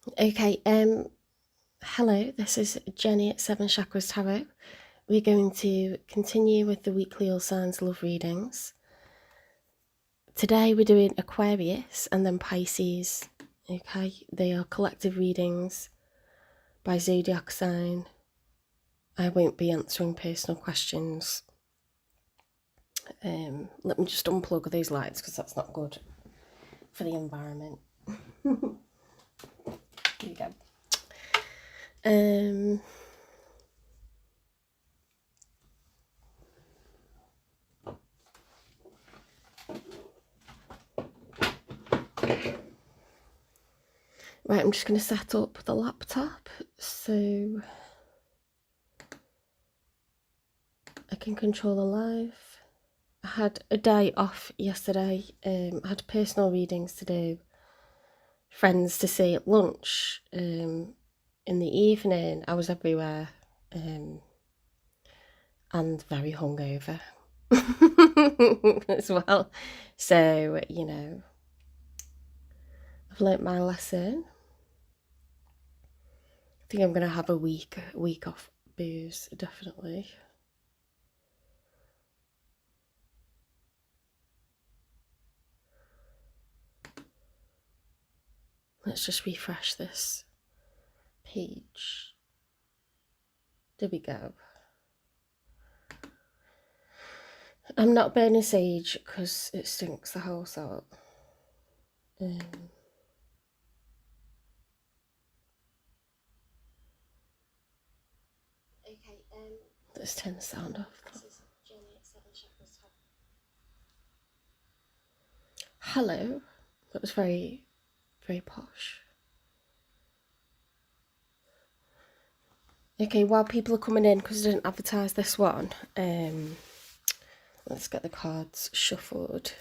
Okay, hello, this is Jenny at Seven Chakras Tarot. We're going to continue with the weekly all signs love readings. Today we're doing Aquarius and then Pisces. Okay, they are collective readings by zodiac sign. I won't be answering personal questions. Let me just unplug those lights because that's not good for the environment. Here you go. Right, I'm just going to set up the laptop so I can control the live. I had a day off yesterday. I had personal readings to do, friends to see at lunch. In the evening, I was everywhere and very hungover as well. So, you know, I've learnt my lesson. I think I'm going to have a week off booze, definitely. Let's just refresh this page. There we go. I'm not burning sage because it stinks the house out. Let's turn the sound off. Hello. That was very, very posh. Okay, while people are coming in, because I didn't advertise this one, let's get the cards shuffled.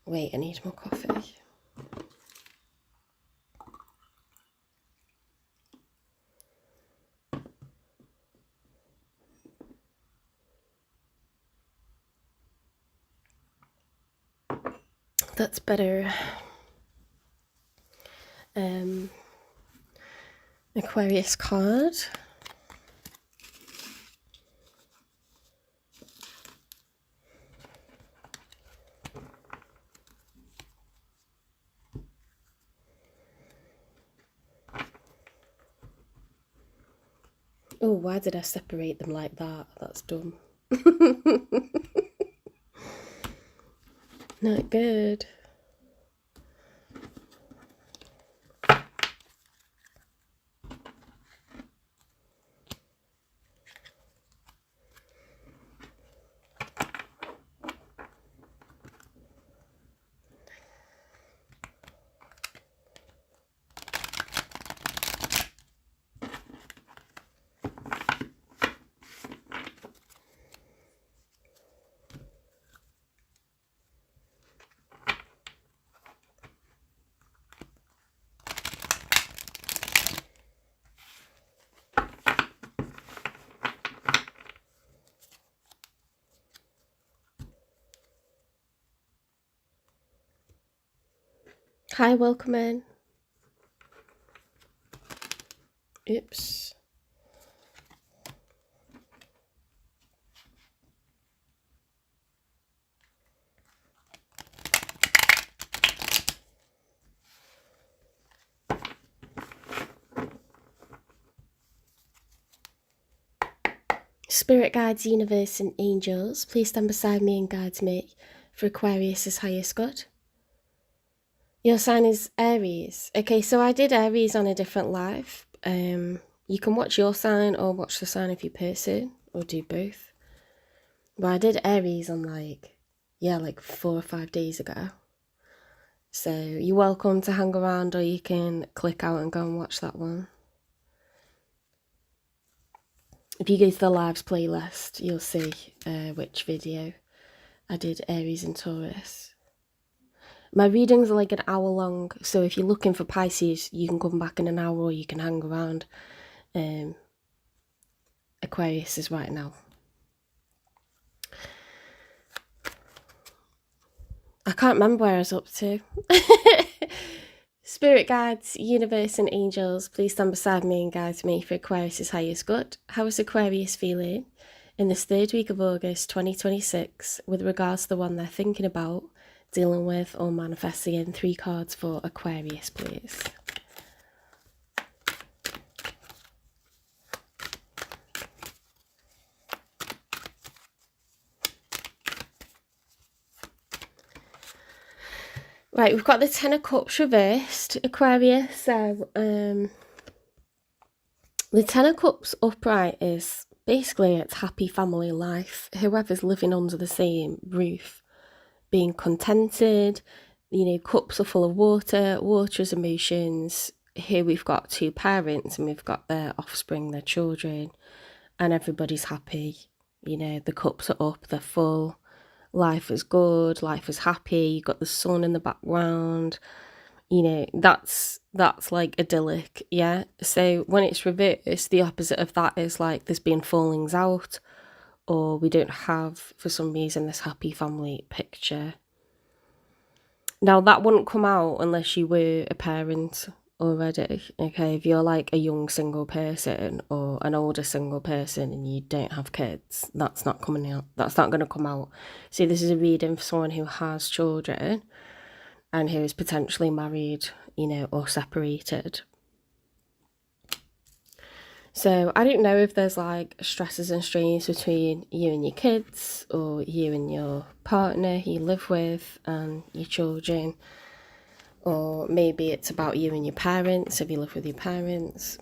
Wait, I need more coffee. That's better. Aquarius card. Oh, why did I separate them like that? That's dumb. Not good. Hi, welcome in. Oops. Spirit guides, universe and angels, please stand beside me and guide me for Aquarius' highest good. Your sign is Aries. Okay, so I did Aries on a different live. You can watch your sign or watch the sign of your person, or do both. But I did Aries on like 4 or 5 days ago. So you're welcome to hang around, or you can click out and go and watch that one. If you go to the lives playlist, you'll see which video I did Aries and Taurus. My readings are like an hour long, so if you're looking for Pisces, you can come back in an hour or you can hang around. Aquarius is right now. I can't remember where I was up to. Spirit guides, universe and angels, please stand beside me and guide me for Aquarius' highest good. How is Aquarius feeling in this third week of August 2026 with regards to the one they're thinking about, dealing with or manifesting in? 3 cards for Aquarius, please. Right, we've got the Ten of Cups reversed, Aquarius. So, the Ten of Cups upright is basically it's happy family life. Whoever's living under the same roof, being contented, you know, cups are full of water, water is emotions. Here we've got 2 parents and we've got their offspring, their children, and everybody's happy. You know, the cups are up, they're full. Life is good, life is happy, you've got the sun in the background, you know, that's like idyllic, yeah? So when it's reversed, the opposite of that is like there's been fallings out, or we don't have, for some reason, this happy family picture. Now, that wouldn't come out unless you were a parent already, okay? If you're like a young single person or an older single person and you don't have kids, that's not coming out. That's not going to come out. See, this is a reading for someone who has children and who is potentially married, you know, or separated. So I don't know if there's like stresses and strains between you and your kids or you and your partner you live with and your children. Or maybe it's about you and your parents, if you live with your parents.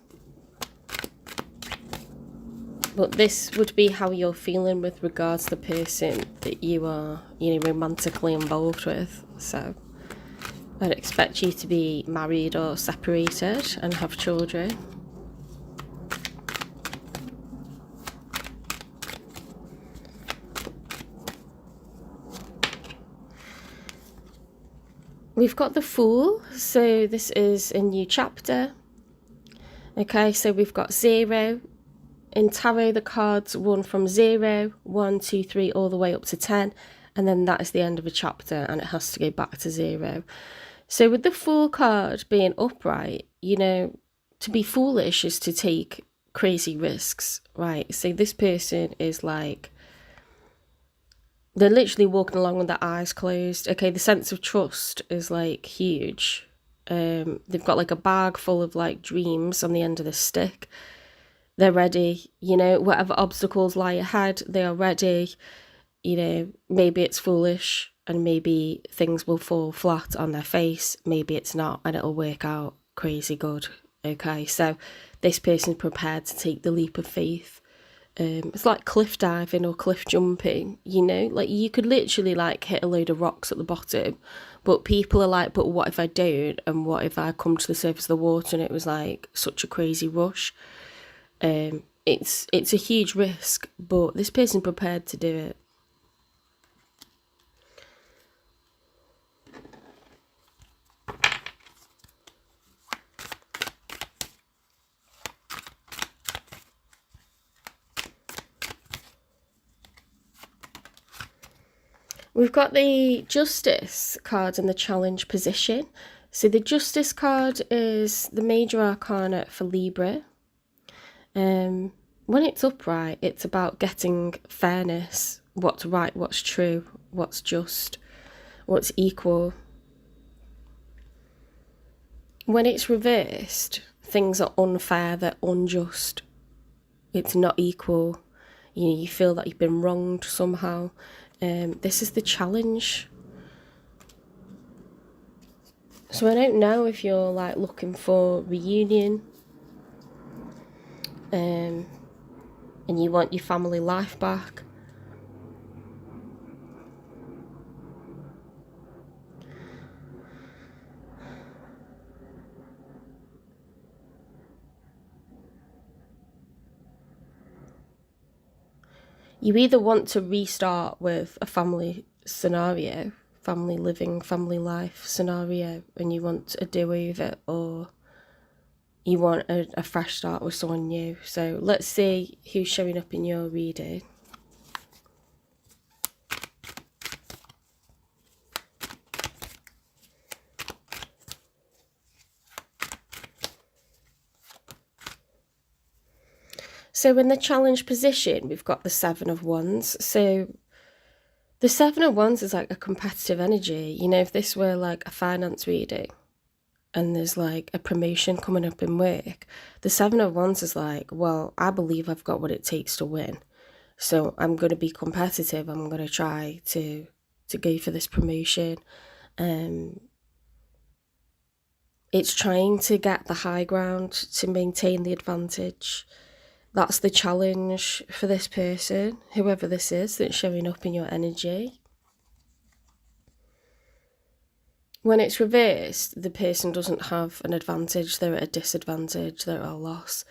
But this would be how you're feeling with regards to the person that you are, you know, romantically involved with. So I'd expect you to be married or separated and have children. We've got the Fool, so this is a new chapter. Okay, so we've got 0. In tarot, the cards run from 0, 1, 2, 3, all the way up to 10, and then that is the end of a chapter, and it has to go back to 0. So with the Fool card being upright, you know, to be foolish is to take crazy risks, right? So this person is like, they're literally walking along with their eyes closed. Okay, the sense of trust is like huge. They've got like a bag full of like dreams on the end of the stick. They're ready, you know, whatever obstacles lie ahead, they are ready. You know, maybe it's foolish and maybe things will fall flat on their face. Maybe it's not and it'll work out crazy good. Okay, so this person's prepared to take the leap of faith. It's like cliff diving or cliff jumping, you know, like you could literally like hit a load of rocks at the bottom, but people are like, but what if I don't, and what if I come to the surface of the water and it was like such a crazy rush? It's a huge risk, but this person's prepared to do it. We've got the Justice card in the challenge position. So the Justice card is the major arcana for Libra. When it's upright, it's about getting fairness, what's right, what's true, what's just, what's equal. When it's reversed, things are unfair, they're unjust. It's not equal. You know, you feel that you've been wronged somehow. This is the challenge. So I don't know if you're like looking for reunion, and you want your family life back. You either want to restart with a family scenario, family living, family life scenario, and you want a do-over, or you want a fresh start with someone new. So let's see who's showing up in your reading. So in the challenge position, we've got the Seven of Wands. So the Seven of Wands is like a competitive energy. You know, if this were like a finance reading and there's like a promotion coming up in work, the Seven of Wands is like, well, I believe I've got what it takes to win. So I'm going to be competitive. I'm going to try to go for this promotion. It's trying to get the high ground, to maintain the advantage. That's the challenge for this person, whoever this is that's showing up in your energy. When it's reversed, the person doesn't have an advantage, they're at a disadvantage, they're at a loss.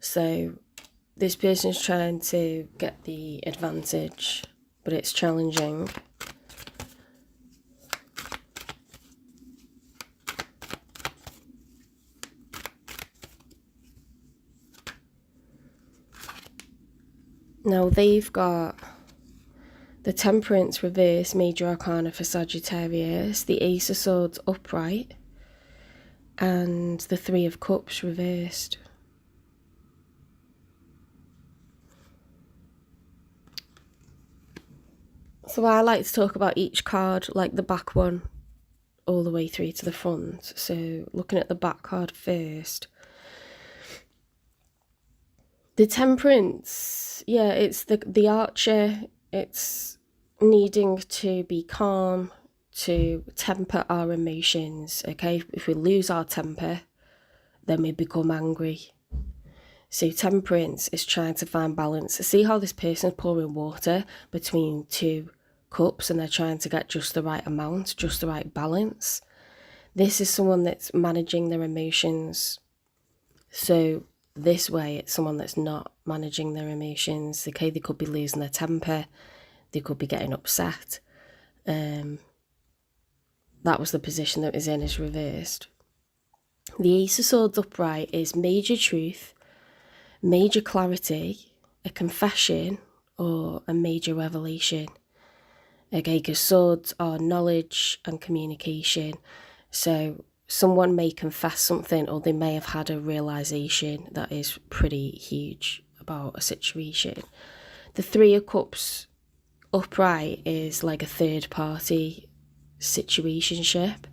So this person's trying to get the advantage, but it's challenging. Now they've got the Temperance reverse, Major Arcana for Sagittarius, the Ace of Swords upright, and the Three of Cups reversed. So I like to talk about each card, like the back one, all the way through to the front. So looking at the back card first. The Temperance, yeah, it's the Archer. It's needing to be calm, to temper our emotions, okay? If we lose our temper, then we become angry. So Temperance is trying to find balance. See how this person's pouring water between two cups and they're trying to get just the right amount, just the right balance. This is someone that's managing their emotions. So this way, it's someone that's not managing their emotions. Okay, they could be losing their temper. They could be getting upset. That was the position that was in, is reversed. The Ace of Swords upright is major truth, major clarity, a confession, or a major revelation. Okay, because swords are knowledge and communication. So someone may confess something, or they may have had a realization that is pretty huge about a situation. The Three of Cups upright is like a third party situationship.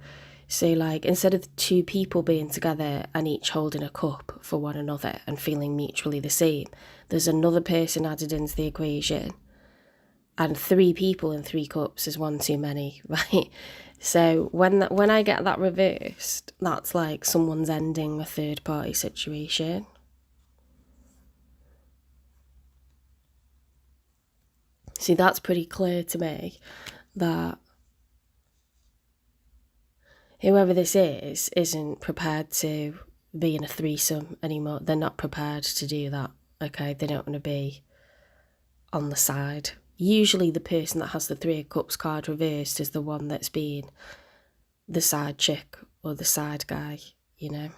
So like, instead of two people being together and each holding a cup for one another and feeling mutually the same, there's another person added into the equation. And three people in three cups is one too many, right? So when I get that reversed, that's like someone's ending a third party situation. See, that's pretty clear to me that whoever this is isn't prepared to be in a threesome anymore. They're not prepared to do that, okay? They don't want to be on the side. Usually the person that has the Three of Cups card reversed is the one that's been the side chick or the side guy, you know?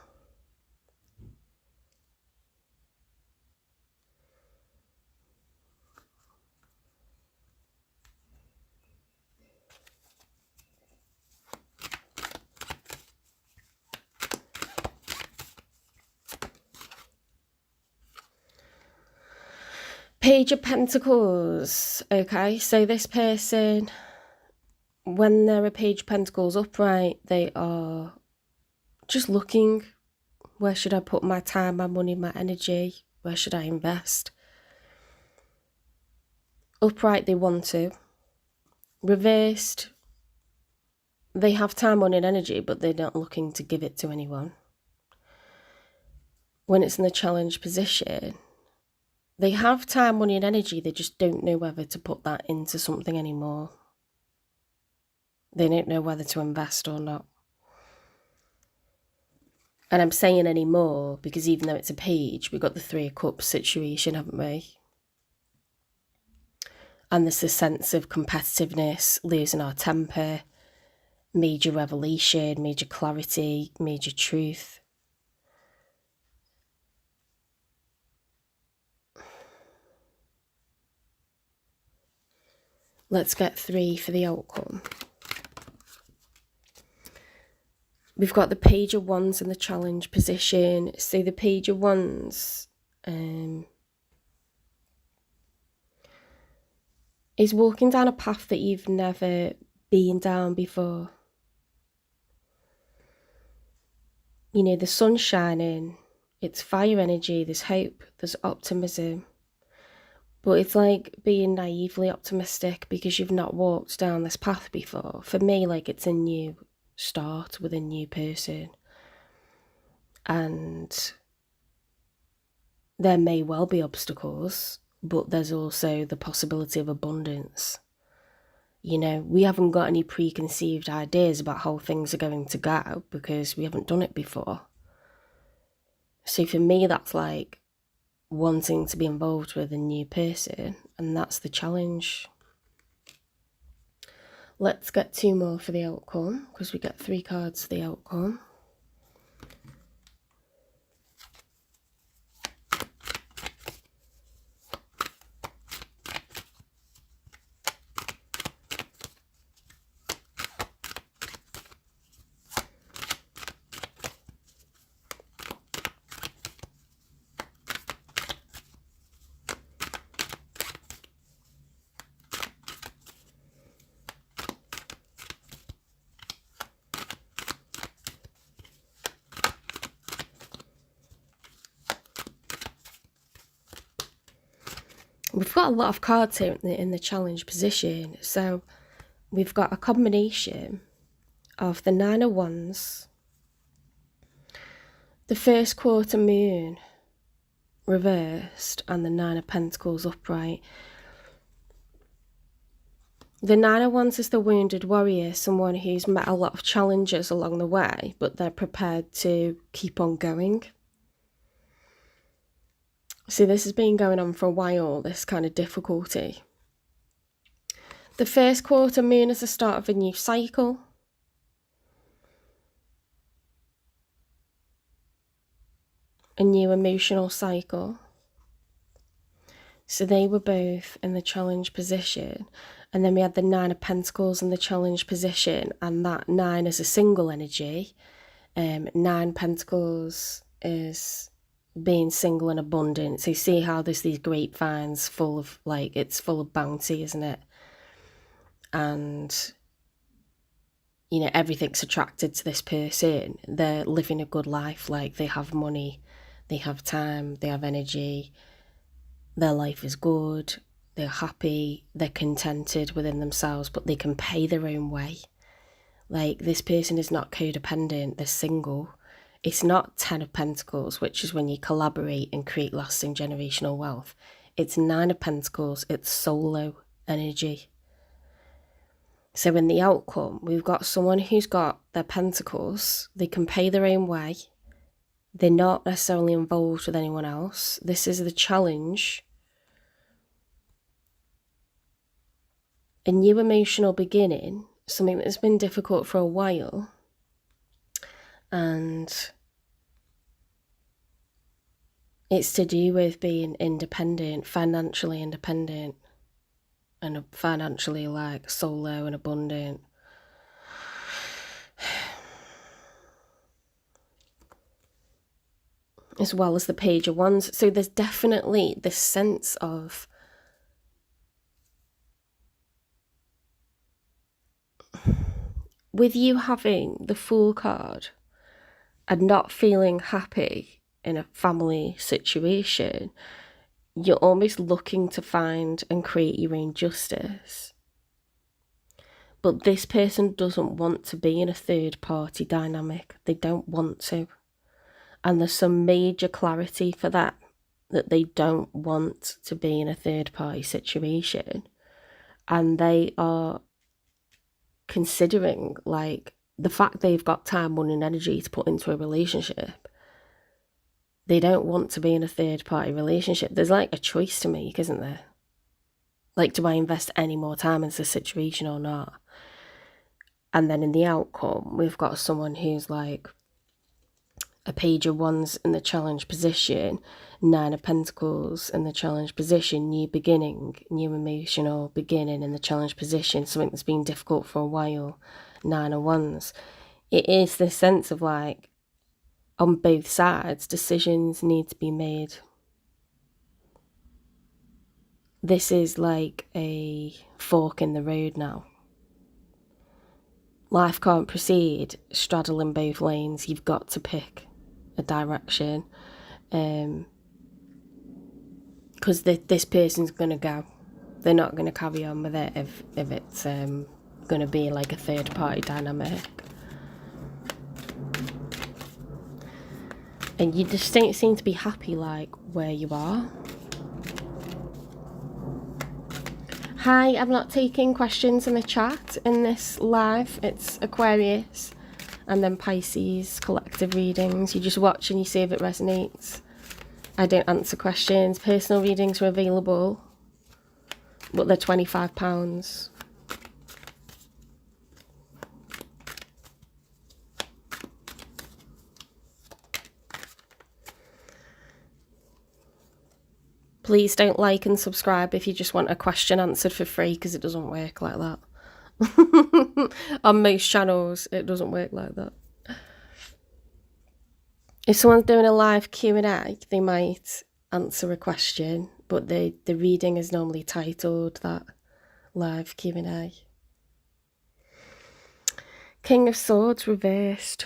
Page of Pentacles. Okay, so this person, when they're a Page of Pentacles upright, they are just looking, where should I put my time, my money, my energy? Where should I invest? Upright, they want to. Reversed, they have time, money and energy, but they're not looking to give it to anyone. When it's in the challenge position, they have time, money and energy, they just don't know whether to put that into something anymore. They don't know whether to invest or not. And I'm saying anymore because even though it's a page, we've got the Three of Cups situation, haven't we? And there's a sense of competitiveness, losing our temper, major revelation, major clarity, major truth. Let's get 3 for the outcome. We've got the Page of Wands in the challenge position. So the Page of Wands, is walking down a path that you've never been down before. You know, the sun's shining, it's fire energy, there's hope, there's optimism. But it's like being naively optimistic because you've not walked down this path before. For me, like, it's a new start with a new person. And there may well be obstacles, but there's also the possibility of abundance. You know, we haven't got any preconceived ideas about how things are going to go because we haven't done it before. So for me, that's like wanting to be involved with a new person, and that's the challenge. Let's get 2 more for the outcome, because we get 3 cards for the outcome. We've got a lot of cards here in the challenge position. So we've got a combination of the 9 of Wands, the first quarter moon reversed, and the 9 of Pentacles upright. The 9 of Wands is the wounded warrior, someone who's met a lot of challenges along the way, but they're prepared to keep on going. See, this has been going on for a while, this kind of difficulty. The first quarter moon is the start of a new cycle. A new emotional cycle. So they were both in the challenge position. And then we had the 9 of Pentacles in the challenge position. And that 9 is a single energy. 9 Pentacles is being single and abundant. So you see how there's these grapevines full of, like, it's full of bounty, isn't it? And, you know, everything's attracted to this person. They're living a good life. Like, they have money, they have time, they have energy. Their life is good. They're happy. They're contented within themselves, but they can pay their own way. Like, this person is not codependent. They're single. It's not 10 of Pentacles, which is when you collaborate and create lasting generational wealth. It's 9 of Pentacles. It's solo energy. So in the outcome, we've got someone who's got their pentacles. They can pay their own way. They're not necessarily involved with anyone else. This is the challenge. A new emotional beginning, something that's been difficult for a while. And it's to do with being independent, financially independent, and financially, like, solo and abundant. As well as the Page of Wands. So there's definitely this sense of with you having the Fool card and not feeling happy in a family situation, you're almost looking to find and create your own justice. But this person doesn't want to be in a third party dynamic. They don't want to. And there's some major clarity for that they don't want to be in a third party situation. And they are considering, like, the fact they've got time, money and energy to put into a relationship. They don't want to be in a third party relationship. There's like a choice to make, isn't there? Like, do I invest any more time into this situation or not? And then in the outcome, we've got someone who's like a Page of Wands in the challenge position, 9 of Pentacles in the challenge position, new beginning, new emotional beginning in the challenge position, something that's been difficult for a while, 9 of Wands. It is this sense of, like, on both sides, decisions need to be made. this is like a fork in the road now. Life can't proceed straddling both lanes. You've got to pick a direction, because this person's going to go. They're not going to carry on with it if it's going to be like a third party dynamic. And you just don't seem to be happy like where you are. Hi, I'm not taking questions in the chat in this live. It's Aquarius and then Pisces collective readings. You just watch and you see if it resonates. I don't answer questions. Personal readings are available, but they're £25. Please don't like and subscribe if you just want a question answered for free, because it doesn't work like that. On most channels, it doesn't work like that. If someone's doing a live Q&A, they might answer a question, but the reading is normally titled that live Q&A. King of Swords reversed.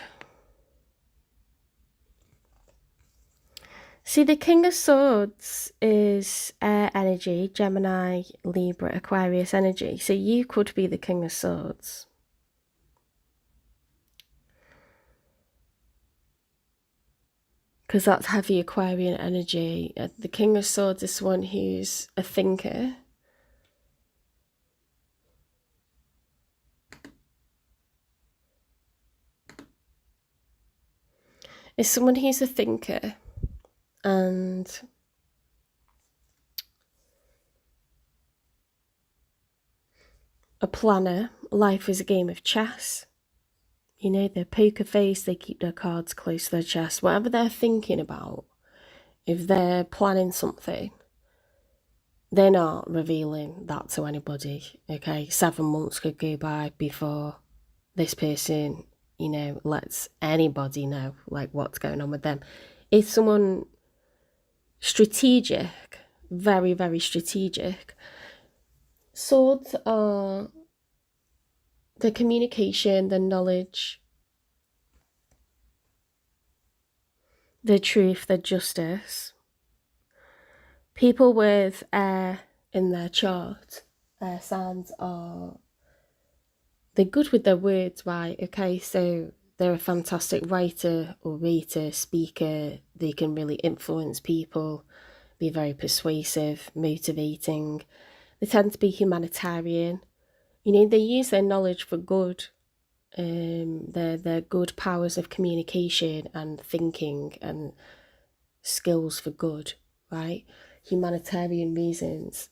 See, the King of Swords is air energy, Gemini, Libra, Aquarius energy. So you could be the King of Swords. Because that's heavy Aquarian energy. The King of Swords is someone who's a thinker. It's someone who's a thinker and a planner. Life is a game of chess. You know, they're poker face, they keep their cards close to their chest. Whatever they're thinking about, if they're planning something, they're not revealing that to anybody, okay? 7 months could go by before this person, you know, lets anybody know, like, what's going on with them. It's someone strategic, very, very strategic. Swords are the communication, the knowledge, the truth, the justice. People with air in their chart, air signs they're good with their words, right? Okay, so they're a fantastic writer, orator, speaker. They can really influence people, be very persuasive, motivating. They tend to be humanitarian. You know, they use their knowledge for good. They're good powers of communication and thinking and skills for good, right? Humanitarian reasons.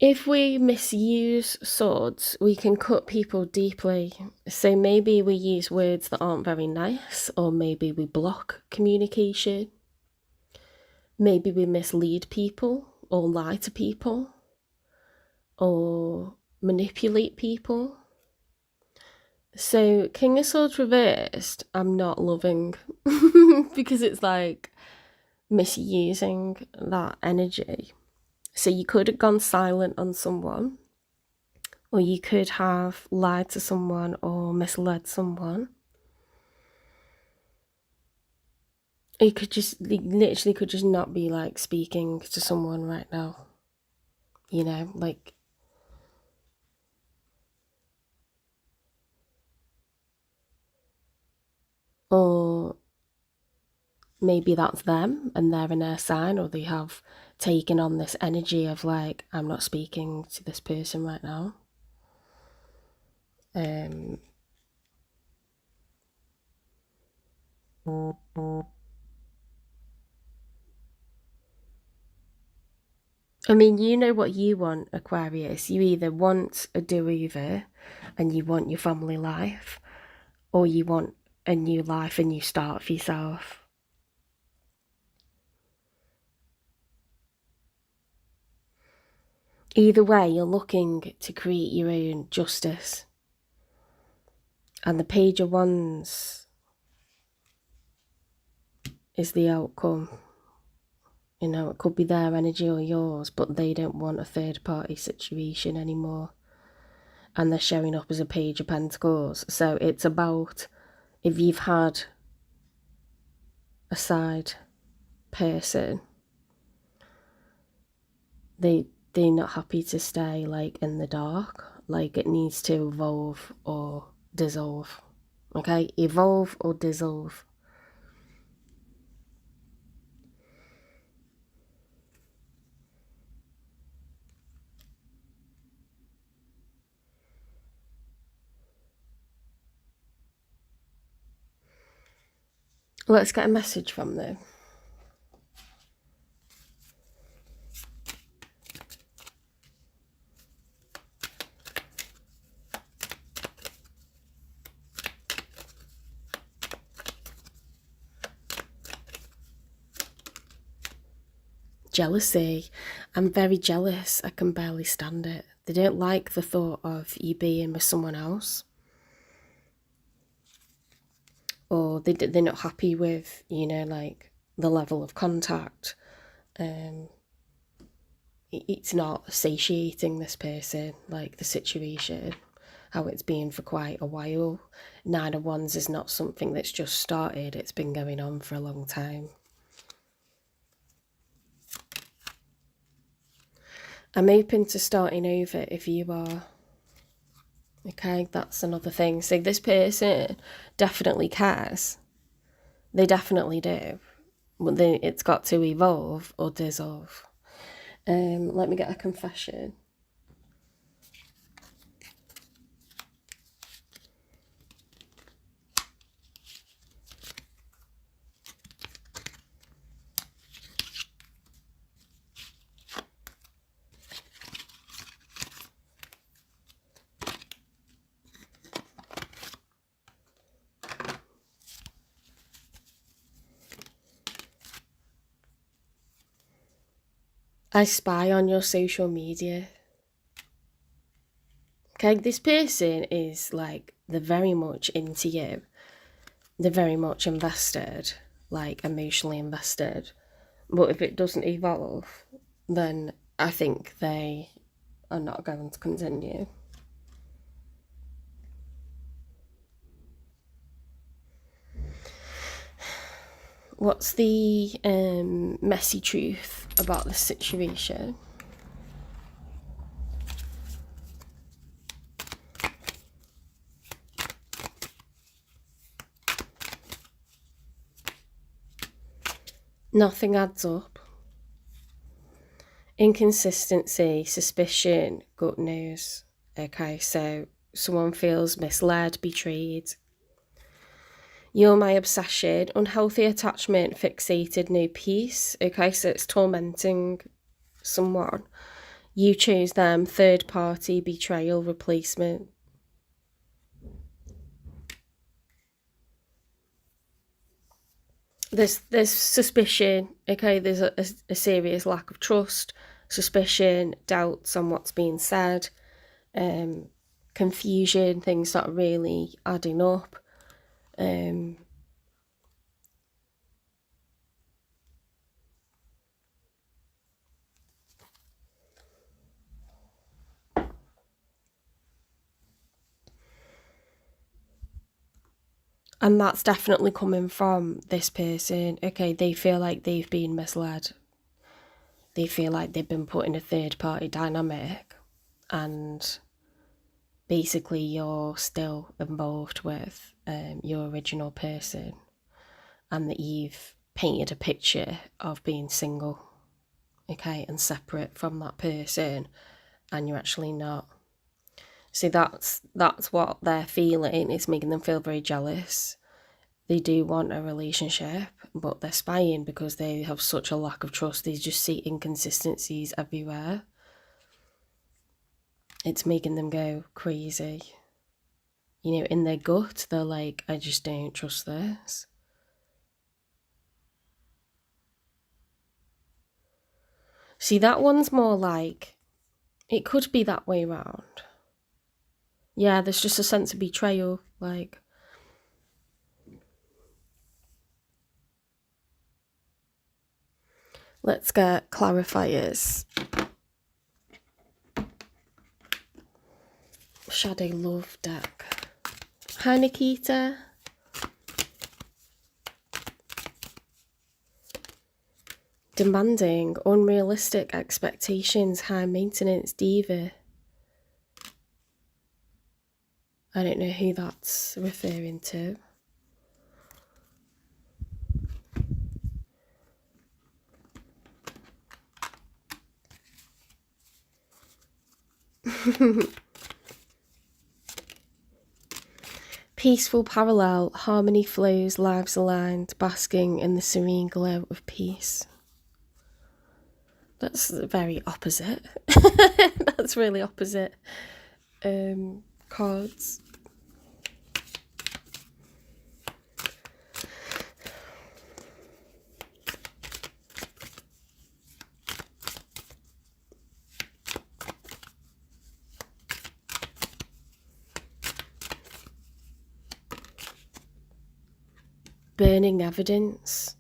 If we misuse swords, we can cut people deeply. So maybe we use words that aren't very nice, or maybe we block communication. Maybe we mislead people, or lie to people, or manipulate people. So King of Swords reversed, I'm not loving because it's like misusing that energy. So you could have gone silent on someone, or you could have lied to someone or misled someone. You could just, literally could just not be like speaking to someone right now. You know, like, or maybe that's them and they're an air sign, or they have taken on this energy of like, I'm not speaking to this person right now. I mean, you know what you want, Aquarius. You either want a do-over and you want your family life, or you want a new life, a new start for yourself. Either way, you're looking to create your own justice. And the Page of Wands is the outcome. You know, it could be their energy or yours, but they don't want a third party situation anymore. And they're showing up as a Page of Pentacles. So it's about, if you've had a side person, they're not happy to stay like in the dark. Like, it needs to evolve or dissolve. Okay, evolve or dissolve. Let's get a message from them. Jealousy. I'm very jealous. I can barely stand it. They don't like the thought of you being with someone else. Or they're not happy with, you know, like the level of contact. It's not satiating this person, like the situation, how it's been for quite a while. 9 of Wands is not something that's just started. It's been going on for a long time. I'm open to starting over if you are. Okay, that's another thing. So this person definitely cares. They definitely do. But it's got to evolve or dissolve. Let me get a confession. I spy on your social media. Okay, this person is like, they're very much into you. They're very much invested, like emotionally invested. But if it doesn't evolve, then I think they are not going to continue. What's the messy truth about this situation? Nothing adds up. Inconsistency, suspicion, gut news. Okay, so someone feels misled, betrayed. You're my obsession, unhealthy attachment, fixated, no peace. Okay, so it's tormenting someone. You choose them, third party, betrayal, replacement. There's suspicion, okay, there's a serious lack of trust, suspicion, doubts on what's being said, confusion, things not really adding up. And that's definitely coming from this person. Okay, they feel like they've been misled. They feel like they've been put in a third party dynamic, and basically you're still involved with your original person, and that you've painted a picture of being single, okay, and separate from that person, and you're actually not. See, that's what they're feeling. It's making them feel very jealous. They do want a relationship, but they're spying because they have such a lack of trust. They just see inconsistencies everywhere. It's making them go crazy. You know, in their gut, they're like, I just don't trust this. See, that one's more like, it could be that way around. Yeah, there's just a sense of betrayal, like, Let's get clarifiers. Shadow Love deck. Hi, Nikita. Demanding, unrealistic expectations, high maintenance, diva. I don't know who that's referring to. Peaceful parallel, harmony flows, lives aligned, basking in the serene glow of peace. That's very opposite. That's really opposite cards. Burning evidence.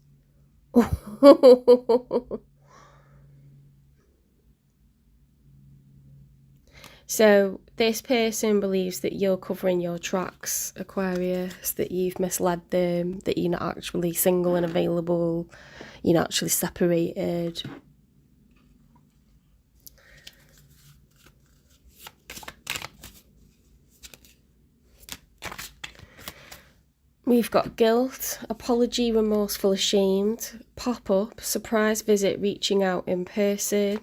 So this person believes that you're covering your tracks, Aquarius, that you've misled them, that you're not actually single and available, you're not actually separated. We've got guilt, apology, remorseful, ashamed, pop-up, surprise visit, reaching out in person,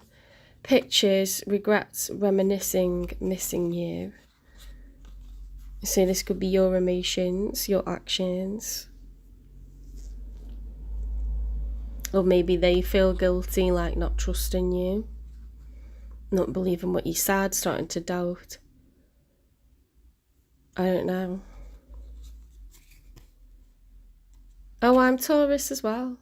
pictures, regrets, reminiscing, missing you. So this could be your emotions, your actions. Or maybe they feel guilty, like not trusting you, not believing what you said, starting to doubt. I don't know. Oh, I'm Taurus as well.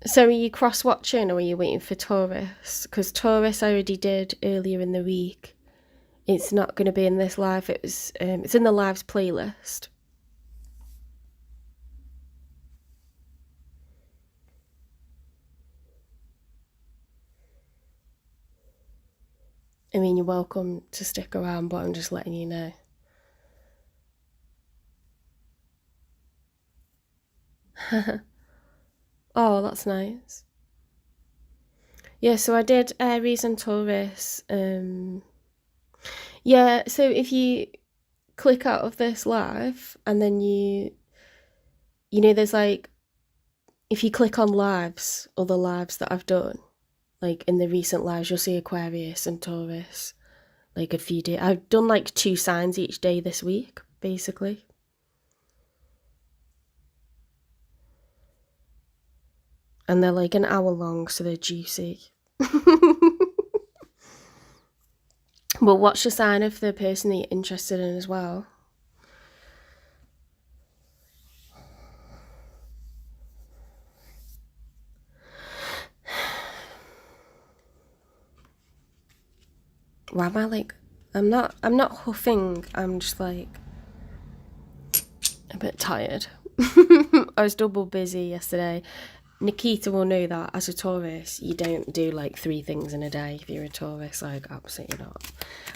So are you cross-watching or are you waiting for Taurus? Because Taurus I already did earlier in the week. It's not going to be in this live. It's in the lives playlist. I mean, you're welcome to stick around, but I'm just letting you know. Oh, that's nice. Yeah, so I did Aries and Taurus. Yeah, so if you click out of this live and then you know, there's like, if you click on lives, other lives that I've done, like in the recent lives, you'll see Aquarius and Taurus. Like a few days. I've done like 2 signs each day this week, basically. And they're like an hour long, so they're juicy. But watch the sign of the person that you're interested in as well. Why am I like, I'm not huffing, I'm just like a bit tired. I was double busy yesterday. Nikita will know that as a Taurus, you don't do like 3 things in a day if you're a Taurus, like absolutely not.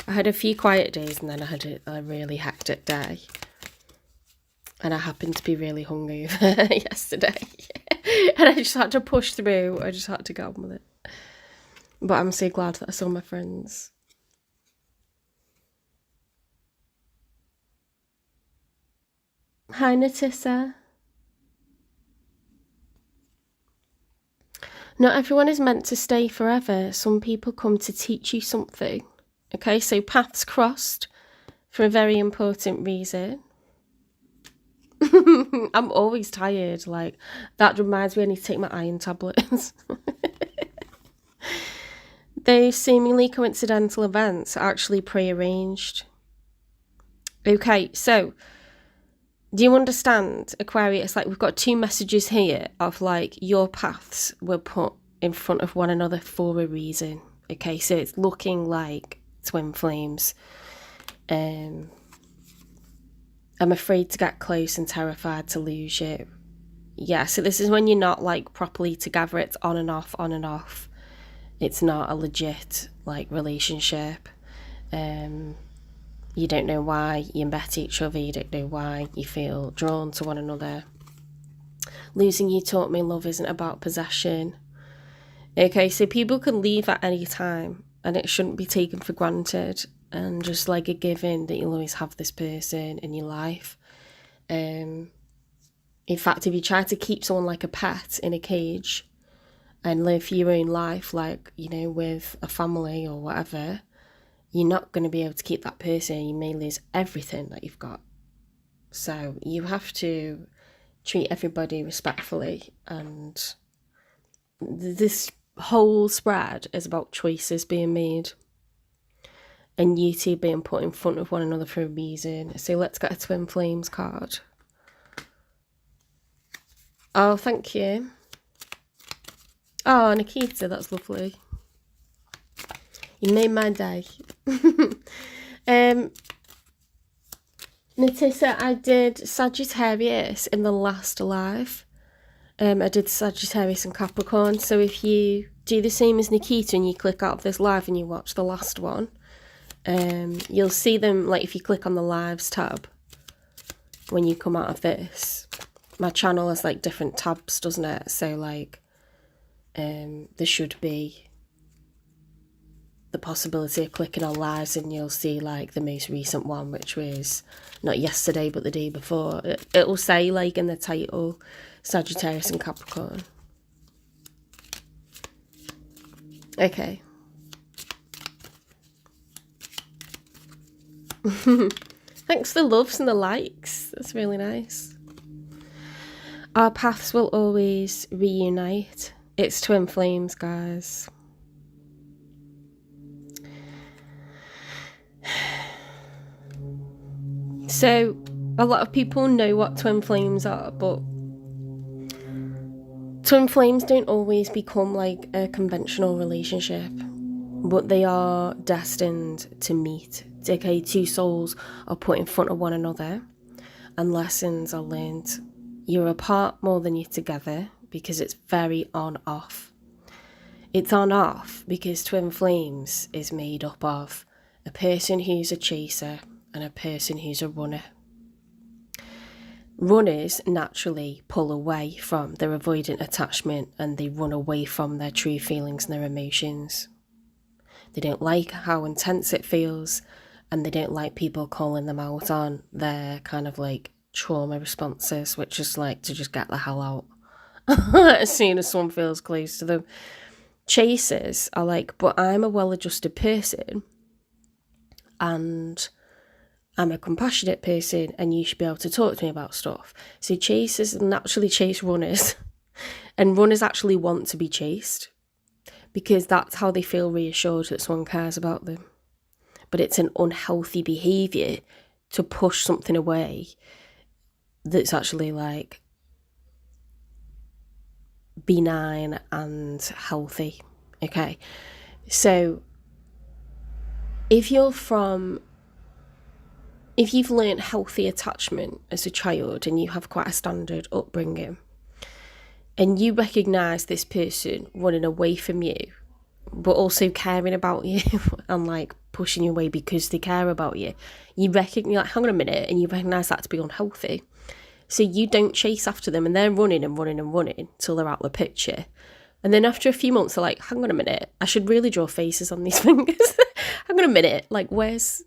I had a few quiet days and then I had a really hectic day. And I happened to be really hungover yesterday. And I just had to push through. I just had to get on with it. But I'm so glad that I saw my friends. Hi, Natissa. Not everyone is meant to stay forever. Some people come to teach you something. Okay, so paths crossed for a very important reason. I'm always tired. Like, that reminds me I need to take my iron tablets. Those seemingly coincidental events are actually prearranged. Okay, so do you understand, Aquarius? Like, we've got 2 messages here of like your paths were put in front of one another for a reason. Okay, so it's looking like twin flames. I'm afraid to get close and terrified to lose you. Yeah, so this is when you're not like properly together. It's on and off, on and off. It's not a legit like relationship. You don't know why you met each other. You don't know why you feel drawn to one another. Losing you taught me love isn't about possession. Okay, so people can leave at any time and it shouldn't be taken for granted and just like a given that you'll always have this person in your life. In fact, if you try to keep someone like a pet in a cage and live your own life, like, you know, with a family or whatever, you're not going to be able to keep that person. You may lose everything that you've got. So you have to treat everybody respectfully, and this whole spread is about choices being made and you two being put in front of one another for a reason. So let's get a twin flames card. Oh, thank you. Oh, Nikita, that's lovely. You made my day. Natissa, I did Sagittarius in the last live. I did Sagittarius and Capricorn. So if you do the same as Nikita and you click out of this live and you watch the last one, you'll see them, like if you click on the lives tab when you come out of this. My channel has like different tabs, doesn't it? So like there should be the possibility of clicking on lives and you'll see like the most recent one, which was not yesterday but the day before. It'll say like in the title Sagittarius and Capricorn. Okay. Thanks for the loves and the likes. That's really nice. Our paths will always reunite. It's twin flames, guys. So a lot of people know what twin flames are, but twin flames don't always become like a conventional relationship, but they are destined to meet. Okay, two souls are put in front of one another and lessons are learned. You're apart more than you're together because it's very on-off. It's on-off because twin flames is made up of a person who's a chaser and a person who's a runner. Runners naturally pull away from their avoidant attachment and they run away from their true feelings and their emotions. They don't like how intense it feels and they don't like people calling them out on their kind of like trauma responses, which is like to just get the hell out as soon as someone feels close to them. Chasers are like, but I'm a well-adjusted person and I'm a compassionate person and you should be able to talk to me about stuff. So chasers naturally chase runners and runners actually want to be chased because that's how they feel reassured that someone cares about them. But it's an unhealthy behaviour to push something away that's actually like benign and healthy. Okay, so if you've learned healthy attachment as a child and you have quite a standard upbringing and you recognise this person running away from you but also caring about you and like pushing you away because they care about you, you recognise, like, hang on a minute, and you recognise that to be unhealthy. So you don't chase after them and they're running and running and running till they're out of the picture. And then after a few months, they're like, hang on a minute, I should really draw faces on these fingers. Hang on a minute, like, where's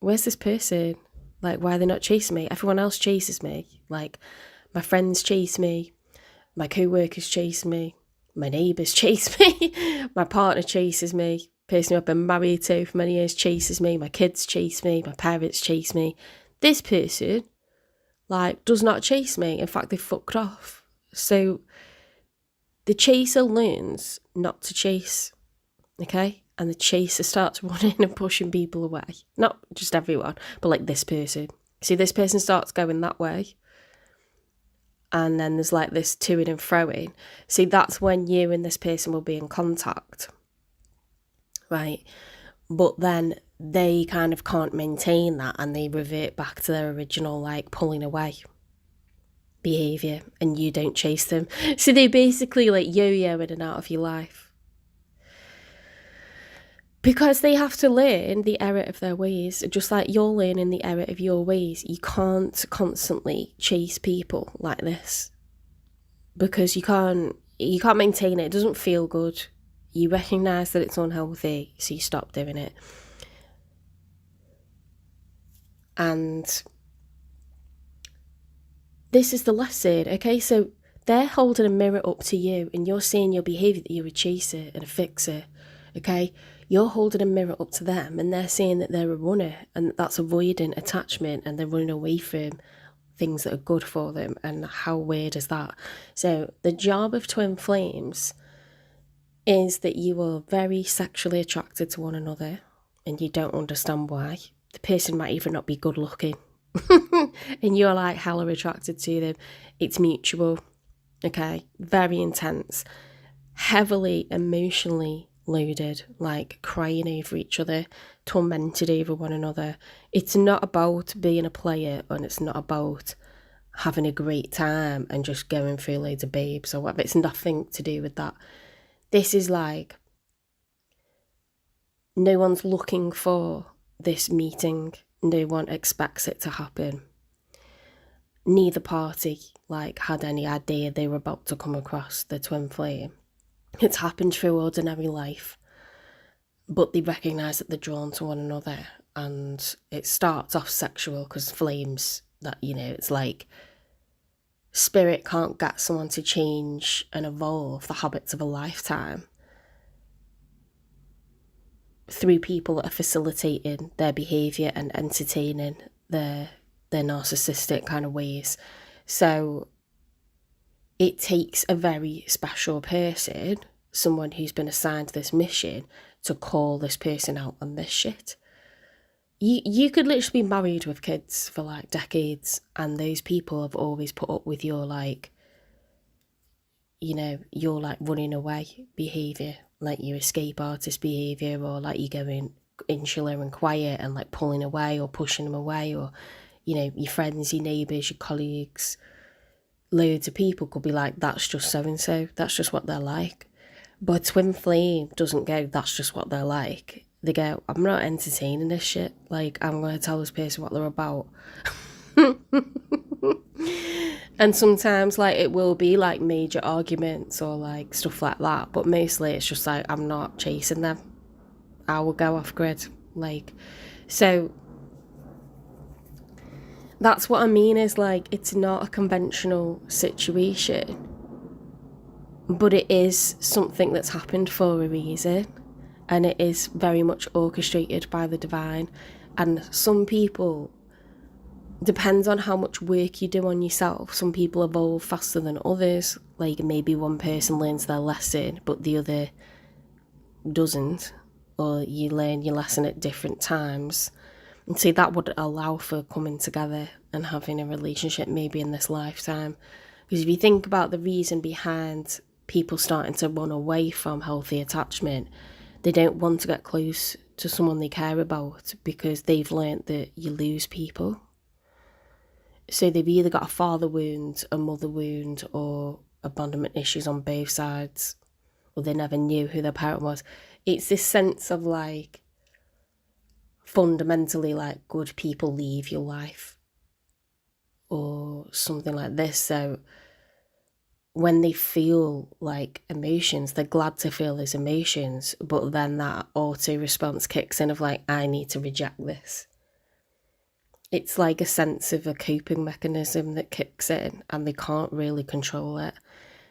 this person? Like, why are they not chasing me? Everyone else chases me. Like, my friends chase me. My co-workers chase me. My neighbours chase me. My partner chases me. Person who I've been married to for many years chases me. My kids chase me. My parents chase me. This person, like, does not chase me. In fact, they fucked off. So the chaser learns not to chase, okay? And the chaser starts running and pushing people away. Not just everyone, but like this person. See, this person starts going that way. And then there's like this toing and froing. See, that's when you and this person will be in contact, right? But then they kind of can't maintain that and they revert back to their original like pulling away. behaviour and you don't chase them. So they basically like yo-yo in and out of your life. Because they have to learn the error of their ways, just like you're learning the error of your ways. You can't constantly chase people like this because you can't maintain it. It doesn't feel good. You recognise that it's unhealthy, so you stop doing it. And this is the lesson, okay? So they're holding a mirror up to you and you're seeing your behaviour that you're a chaser and a fixer, okay? You're holding a mirror up to them and they're saying that they're a runner and that's avoiding attachment and they're running away from things that are good for them. And how weird is that? So the job of twin flames is that you are very sexually attracted to one another and you don't understand why. The person might even not be good looking and you're like hella attracted to them. It's mutual, okay? Very intense, heavily emotionally loaded, like crying over each other, tormented over one another. It's not about being a player and it's not about having a great time and just going through loads of babes or whatever. It's nothing to do with that. This is like, no one's looking for this meeting. No one expects it to happen. Neither party like had any idea they were about to come across the twin flame. It's happened through ordinary life, but they recognise that they're drawn to one another, and it starts off sexual because flames, that, you know, it's like spirit can't get someone to change and evolve the habits of a lifetime through people that are facilitating their behaviour and entertaining their narcissistic kind of ways. So it takes a very special person, someone who's been assigned this mission, to call this person out on this shit. You could literally be married with kids for like decades and those people have always put up with your like, you know, your like running away behaviour, like your escape artist behaviour, or like you going insular and quiet and like pulling away or pushing them away, or, you know, your friends, your neighbours, your colleagues, loads of people could be like, that's just so-and-so, that's just what they're like. But a twin flame doesn't go, that's just what they're like. They go, I'm not entertaining this shit. Like, I'm going to tell this person what they're about. And sometimes, like, it will be, like, major arguments or, like, stuff like that. But mostly it's just, like, I'm not chasing them. I will go off grid. Like, so that's what I mean is, like, it's not a conventional situation. But it is something that's happened for a reason. And it is very much orchestrated by the divine. And some people, depends on how much work you do on yourself. Some people evolve faster than others. Like maybe one person learns their lesson, but the other doesn't. Or you learn your lesson at different times. And see, that would allow for coming together and having a relationship maybe in this lifetime. Because if you think about the reason behind people starting to run away from healthy attachment, they don't want to get close to someone they care about because they've learnt that you lose people. So they've either got a father wound, a mother wound, or abandonment issues on both sides, or they never knew who their parent was. It's this sense of like, fundamentally like, good people leave your life or something like this. So when they feel like emotions, they're glad to feel those emotions, but then that auto response kicks in of like, I need to reject this. It's like a sense of a coping mechanism that kicks in and they can't really control it.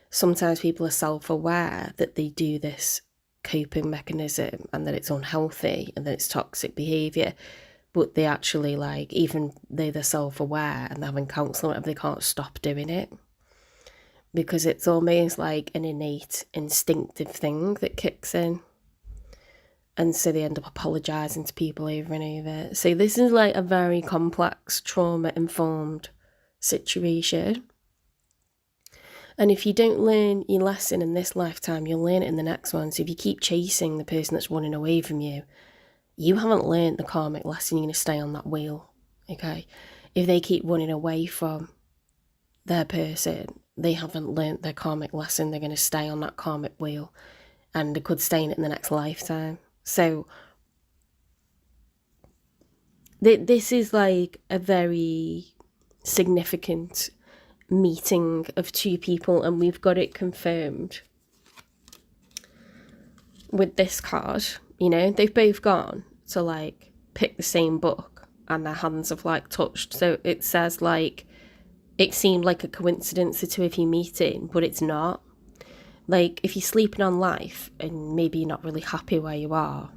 Sometimes people are self-aware that they do this coping mechanism and that it's unhealthy and that it's toxic behaviour, but they actually like, even though they're self-aware and they're having counselling, they can't stop doing it. Because it's almost like an innate instinctive thing that kicks in. And so they end up apologising to people over and over. So this is like a very complex, trauma-informed situation. And if you don't learn your lesson in this lifetime, you'll learn it in the next one. So if you keep chasing the person that's running away from you, you haven't learned the karmic lesson. You're going to stay on that wheel, okay? If they keep running away from their person, they haven't learnt their karmic lesson. They're going to stay on that karmic wheel, and they could stay in it in the next lifetime. So this is like a very significant meeting of two people, and we've got it confirmed with this card. You know, they've both gone to like pick the same book, and their hands have like touched. So it says like it seemed like a coincidence, the two of you meeting, but it's not. Like, if you're sleeping on life and maybe you're not really happy where you are,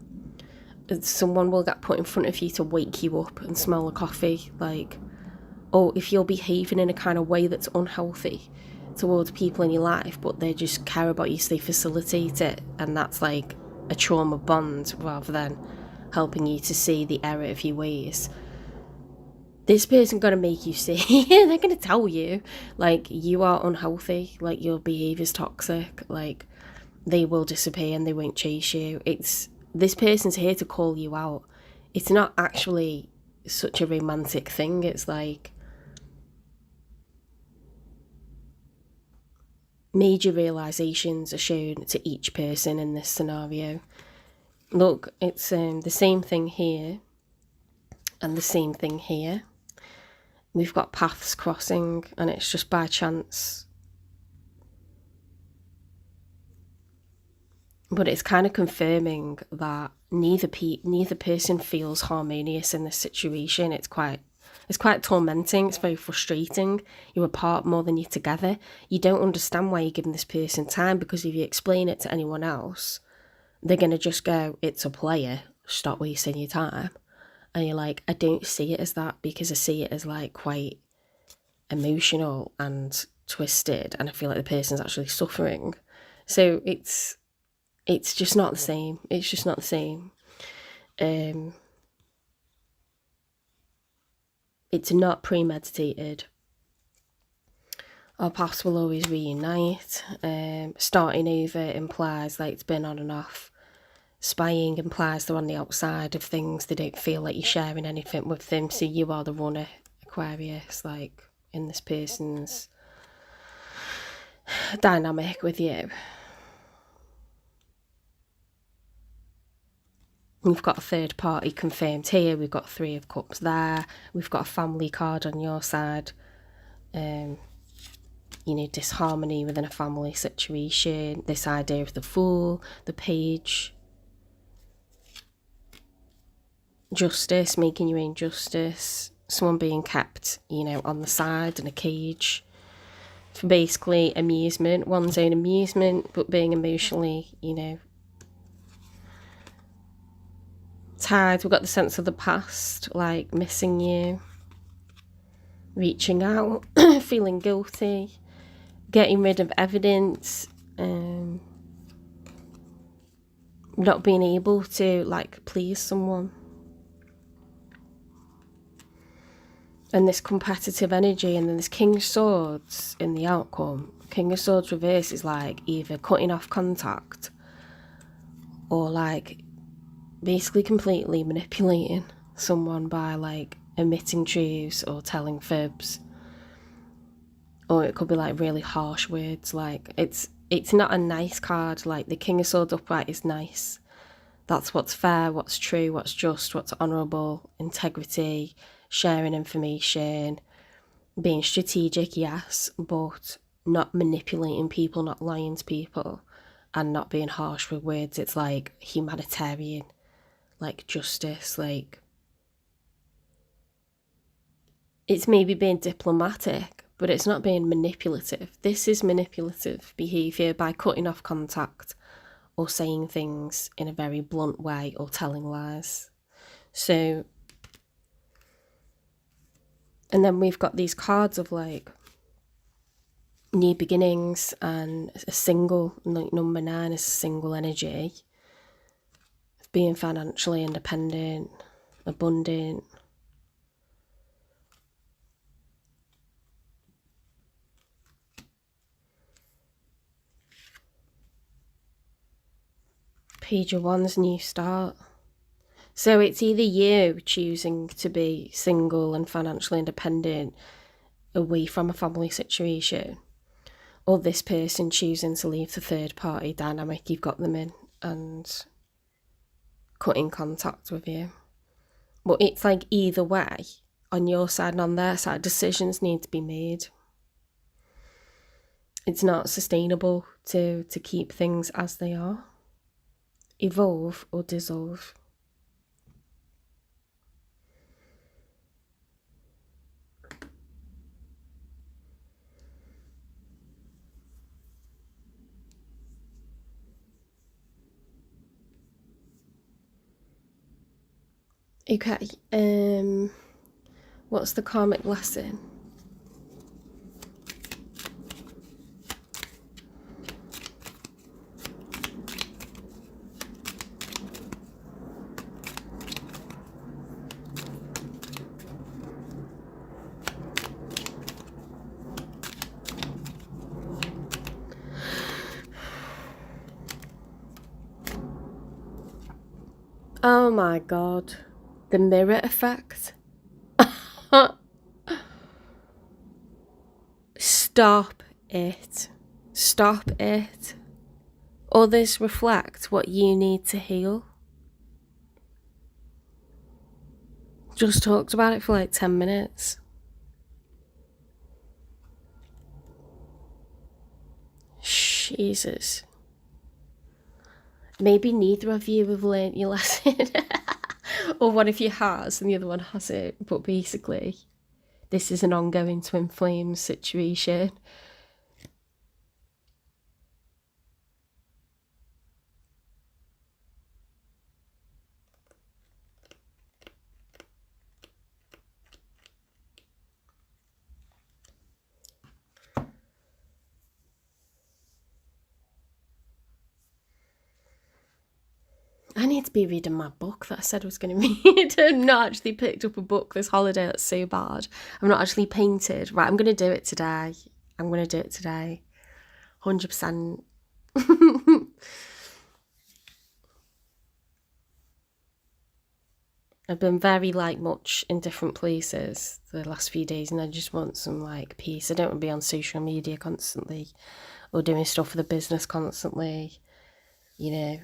someone will get put in front of you to wake you up and smell the coffee. Like, or if you're behaving in a kind of way that's unhealthy towards people in your life, but they just care about you, so they facilitate it, and that's like a trauma bond rather than helping you to see the error of your ways. This person gonna make you see, they're gonna tell you, like, you are unhealthy, like, your behaviour's toxic, like, they will disappear and they won't chase you. This person's here to call you out. It's not actually such a romantic thing. It's like major realizations are shown to each person in this scenario. Look, it's the same thing here and the same thing here. We've got paths crossing, and it's just by chance. But it's kind of confirming that neither person feels harmonious in this situation. It's quite tormenting. It's very frustrating. You're apart more than you're together. You don't understand why you're giving this person time, because if you explain it to anyone else, they're going to just go, it's a player, stop wasting your time. And you're like, I don't see it as that, because I see it as like quite emotional and twisted, and I feel like the person's actually suffering. So it's just not the same. It's just not the same. It's not premeditated. Our paths will always reunite. Starting over implies like it's been on and off. Spying implies they're on the outside of things. They don't feel like you're sharing anything with them. So you are the runner, Aquarius, like in this person's dynamic with you. We've got a third party confirmed here. We've got 3 of Cups there. We've got a family card on your side. You know, disharmony within a family situation. This idea of the Fool, the Page. Justice, making your own justice. Someone being kept, you know, on the side in a cage. For basically amusement, one's own amusement, but being emotionally, you know, tired. We've got the sense of the past, like missing you, reaching out, feeling guilty, getting rid of evidence, not being able to like please someone. And this competitive energy, and then this King of Swords in the outcome. King of Swords reverse is like either cutting off contact or like basically completely manipulating someone by like omitting truths or telling fibs. Or it could be like really harsh words. Like it's not a nice card. Like the King of Swords upright is nice. That's what's fair, what's true, what's just, what's honourable, integrity, sharing information, being strategic, yes, but not manipulating people, not lying to people, and not being harsh with words. It's like humanitarian, like justice, like it's maybe being diplomatic, but it's not being manipulative. This is manipulative behaviour by cutting off contact or saying things in a very blunt way or telling lies. So, and then we've got these cards of like new beginnings and a single, like number 9 is a single energy. Being financially independent, abundant. Page of Wands, new start. So it's either you choosing to be single and financially independent away from a family situation, or this person choosing to leave the third party dynamic you've got them in and cutting contact with you. But it's like either way, on your side and on their side, decisions need to be made. It's not sustainable to keep things as they are. Evolve or dissolve. Okay, what's the karmic lesson? Oh my god, the mirror effect. Stop it. Stop it. Others reflect what you need to heal. Just talked about it for like 10 minutes. Jesus. Maybe neither of you have learnt your lesson. Or one of you has and the other one hasn't. But basically, this is an ongoing twin flame situation. I need to be reading my book that I said I was going to read. I've not actually picked up a book this holiday. That's so bad. I'm not actually painted. Right, I'm going to do it today. 100%. I've been very much in different places the last few days, and I just want some peace. I don't want to be on social media constantly or doing stuff for the business constantly.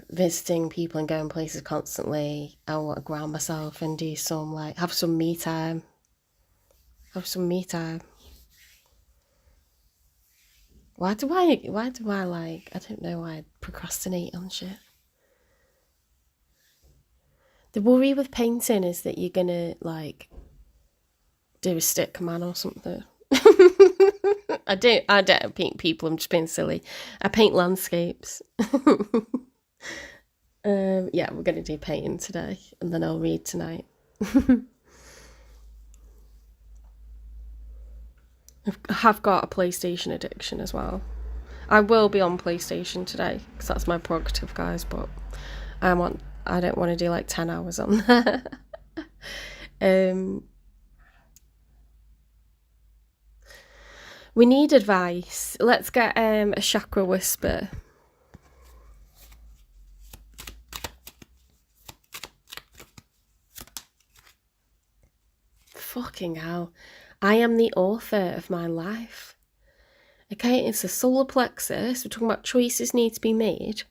Visiting people and going places constantly. I want to ground myself and do some have some me time. Why do I I don't know why I procrastinate on shit. The worry with painting is that you're gonna do a stick man or something. I don't paint people, I'm just being silly. I paint landscapes. Yeah, we're going to do painting today, and then I'll read tonight. I have got a PlayStation addiction as well. I will be on PlayStation today, because that's my prerogative, guys, but I don't want to do 10 hours on there. We need advice. Let's get a chakra whisper. Fucking hell. I am the author of my life. Okay, it's the solar plexus. We're talking about choices need to be made.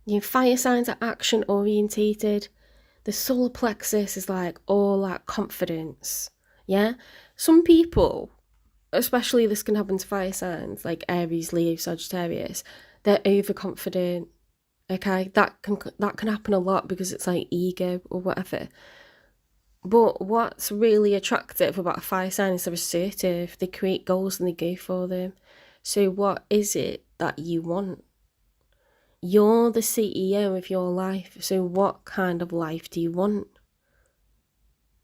Your fire signs are action orientated. The solar plexus is all that confidence. Yeah? Some people, especially this can happen to fire signs like Aries, Leo, Sagittarius, they're overconfident. Okay, that can happen a lot because it's ego or whatever. But what's really attractive about a fire sign is they're assertive. They create goals and they go for them. So what is it that you want? You're the CEO of your life. So what kind of life do you want?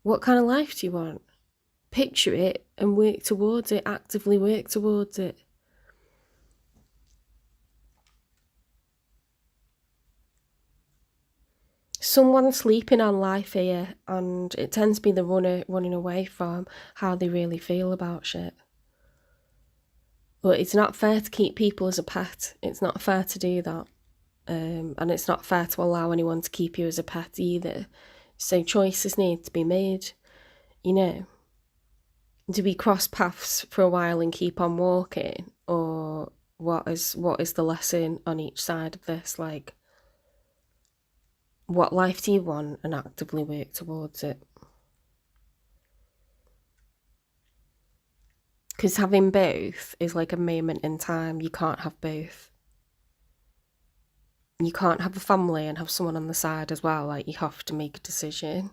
What kind of life do you want? Picture it and work towards it. Actively work towards it. Someone's sleeping on life here, and it tends to be the runner running away from how they really feel about shit. But it's not fair to keep people as a pet. It's not fair to do that. And it's not fair to allow anyone to keep you as a pet either. So choices need to be made, Do we cross paths for a while and keep on walking, or what is the lesson on each side of this? Like, what life do you want, and actively work towards it? Because having both is like a moment in time. You can't have both. You can't have a family and have someone on the side as well. Like, you have to make a decision.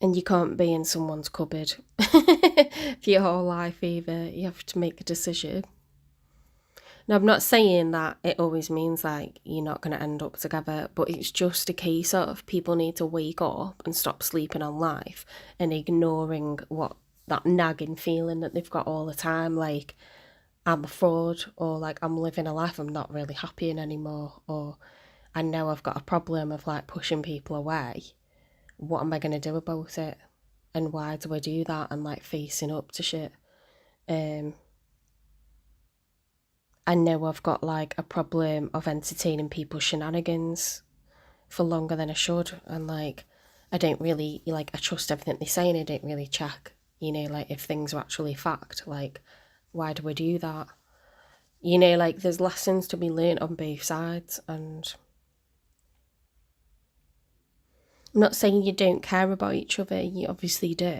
And you can't be in someone's cupboard for your whole life either. You have to make a decision. Now, I'm not saying that it always means like you're not going to end up together, but it's just a case of people need to wake up and stop sleeping on life and ignoring what that nagging feeling that they've got all the time, like I'm a fraud, or like I'm living a life I'm not really happy in anymore, or I know I've got a problem of like pushing people away. What am I going to do about it? And why do I do that? And like facing up to shit. I know I've got like a problem of entertaining people's shenanigans for longer than I should, and like I don't really like, I trust everything they say and I don't really check, like if things are actually fact. Like, why do I do that? Like there's lessons to be learned on both sides, and I'm not saying you don't care about each other, you obviously do.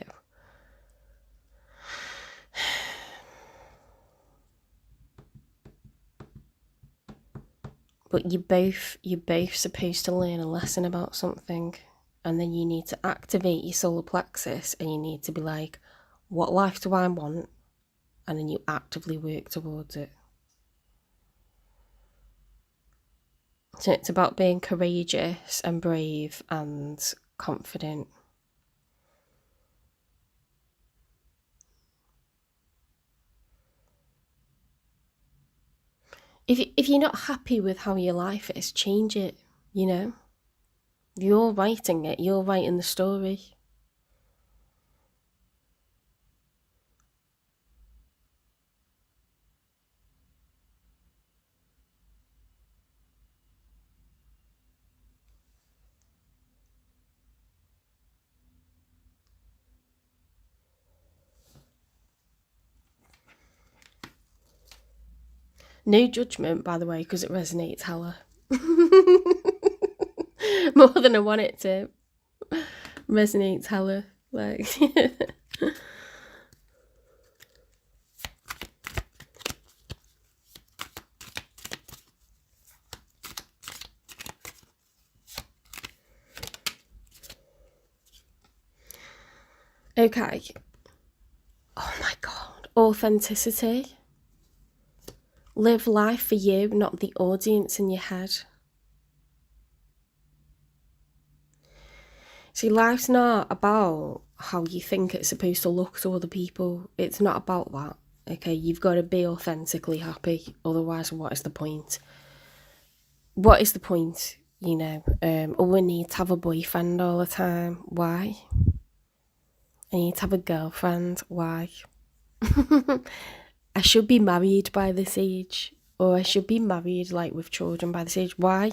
But you're both supposed to learn a lesson about something, and then you need to activate your solar plexus, and you need to be like, what life do I want? And then you actively work towards it. So it's about being courageous and brave and confident. If you're not happy with how your life is, change it, You're writing it, you're writing the story. No judgment, by the way, because it resonates hella. More than I want it to. Resonates hella. Like... Okay. Oh my God. Authenticity. Live life for you, not the audience in your head. See, life's not about how you think it's supposed to look to other people. It's not about that. Okay, you've got to be authentically happy. Otherwise, what is the point? What is the point? Oh, I need to have a boyfriend all the time. Why? I need to have a girlfriend. Why? I should be married by this age, or I should be married like with children by this age. Why?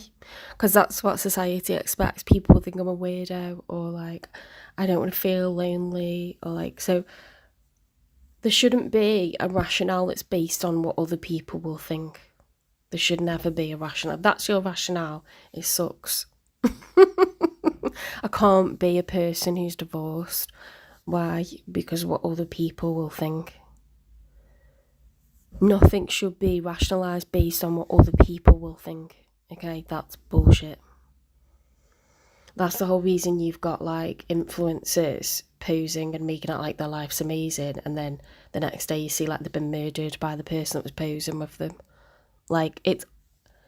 Because that's what society expects. People think I'm a weirdo, or like I don't want to feel lonely, or like, so there shouldn't be a rationale that's based on what other people will think. There should never be a rationale. If that's your rationale, it sucks. I can't be a person who's divorced. Why? Because what other people will think. Nothing should be rationalised based on what other people will think. Okay, that's bullshit. That's the whole reason you've got like influencers posing and making out like their life's amazing, and then the next day you see like they've been murdered by the person that was posing with them. Like,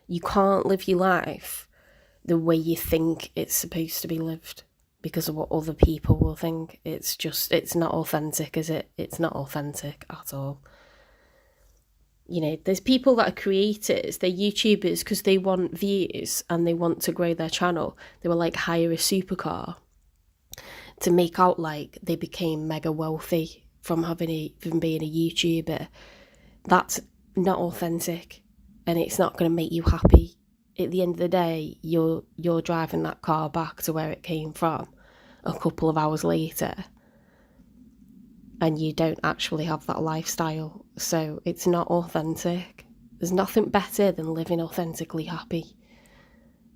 you can't live your life the way you think it's supposed to be lived because of what other people will think. It's not authentic, is it? It's not authentic at all. There's people that are creators, they're YouTubers because they want views and they want to grow their channel. They will like hire a supercar to make out like they became mega wealthy from being a YouTuber. That's not authentic, and it's not going to make you happy. at the end of the day, you're driving that car back to where it came from a couple of hours later, and you don't actually have that lifestyle. So it's not authentic. There's nothing better than living authentically happy,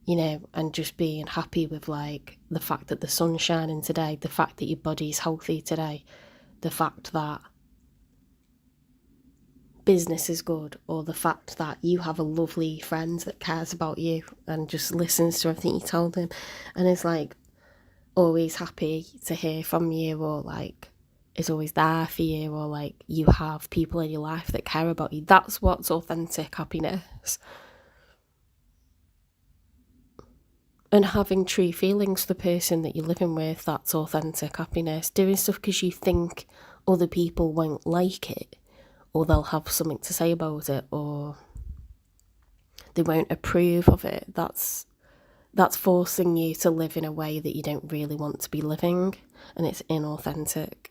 you know, and just being happy with like the fact that the sun's shining today, the fact that your body's healthy today, the fact that business is good, or the fact that you have a lovely friend that cares about you and just listens to everything you tell them and is like always happy to hear from you, or like is always there for you, or like you have people in your life that care about you. That's what's authentic happiness. And having true feelings for the person that you're living with, that's authentic happiness. Doing stuff because you think other people won't like it, or they'll have something to say about it, or they won't approve of it. That's forcing you to live in a way that you don't really want to be living, and it's inauthentic.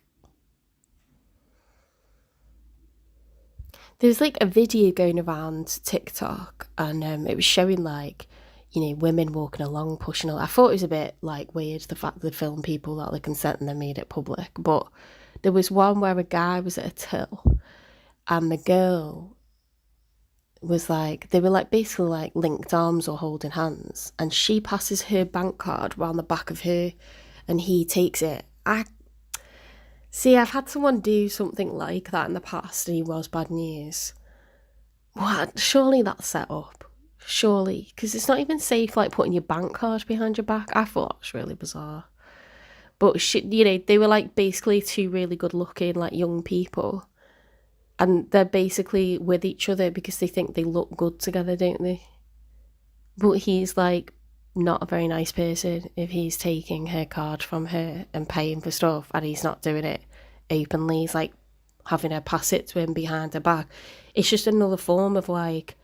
There's like a video going around TikTok, and it was showing like, you know, women walking along, pushing along. I thought it was a bit like weird, the fact that they filmed people that they consent and they made it public. But there was one where a guy was at a till, and the girl was like, they were like basically like linked arms or holding hands, and she passes her bank card round the back of her, and he takes it. I've had someone do something like that in the past, and he was bad news. What? Surely that's set up. Surely. Because it's not even safe, like, putting your bank card behind your back. I thought that was really bizarre. But, you know, they were, like, basically two really good-looking, like, young people. And they're basically with each other because they think they look good together, don't they? But he's, like, not a very nice person if he's taking her card from her and paying for stuff, and he's not doing it openly. He's like having her pass it to him behind her back. It's just another form of like,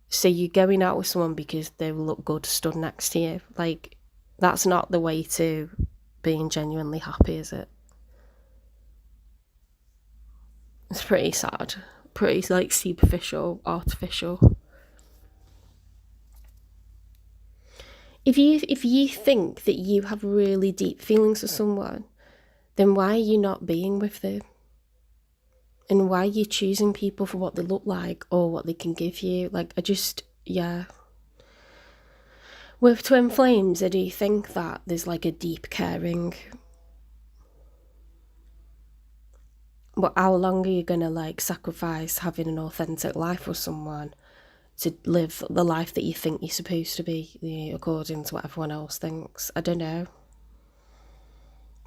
so you're going out with someone because they look good stood next to you. Like, that's not the way to being genuinely happy, is it? It's pretty sad, pretty like superficial, artificial. If you think that you have really deep feelings for someone, then why are you not being with them? And why are you choosing people for what they look like or what they can give you? Like, yeah. With twin flames, I do think that there's like a deep caring. But how long are you gonna like sacrifice having an authentic life with someone to live the life that you think you're supposed to be, you know, according to what everyone else thinks? I don't know.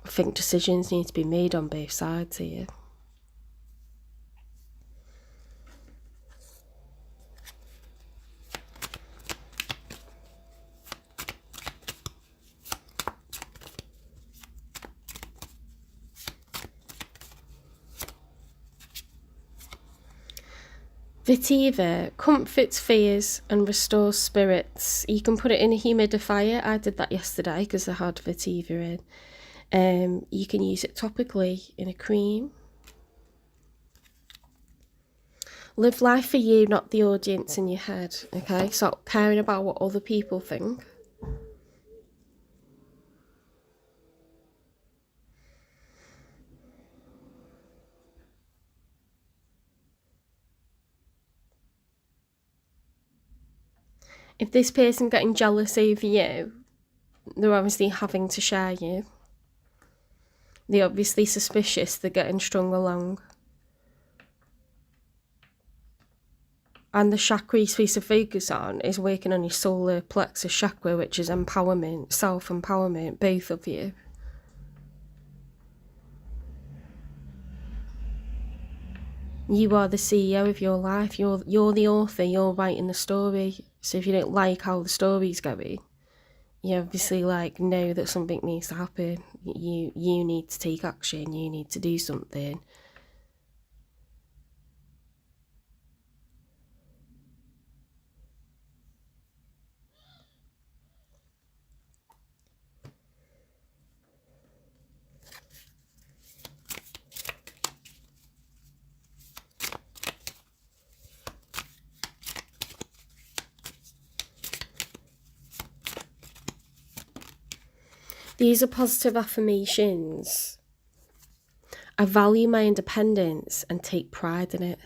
I think decisions need to be made on both sides here. Vetiver comforts fears and restores spirits. You can put it in a humidifier. I did that yesterday because I had vetiver in. You can use it topically in a cream. Live life for you, not the audience in your head, okay? Stop caring about what other people think. If this person getting jealous over you, they're obviously having to share you. They're obviously suspicious they're getting strung along. And the chakra you're supposed to focus on is working on your solar plexus chakra, which is empowerment, self-empowerment, both of you. You are the CEO of your life. You're the author. You're writing the story. So if you don't like how the story's going, you obviously like know that something needs to happen. You need to take action. You need to do something. These are positive affirmations. I value my independence and take pride in it.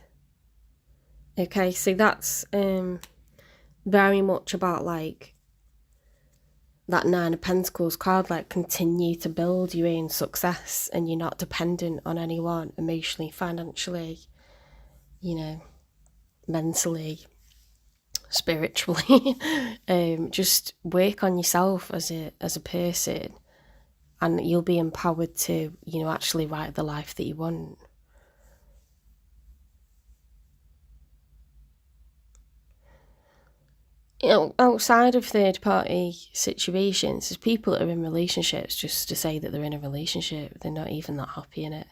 Okay, so that's very much about like that Nine of Pentacles card, like continue to build your own success and you're not dependent on anyone emotionally, financially, you know, mentally, spiritually. Just work on yourself as a person, and you'll be empowered to, you know, actually write the life that you want. You know, outside of third party situations, there's people that are in relationships just to say that they're in a relationship. They're not even that happy in it.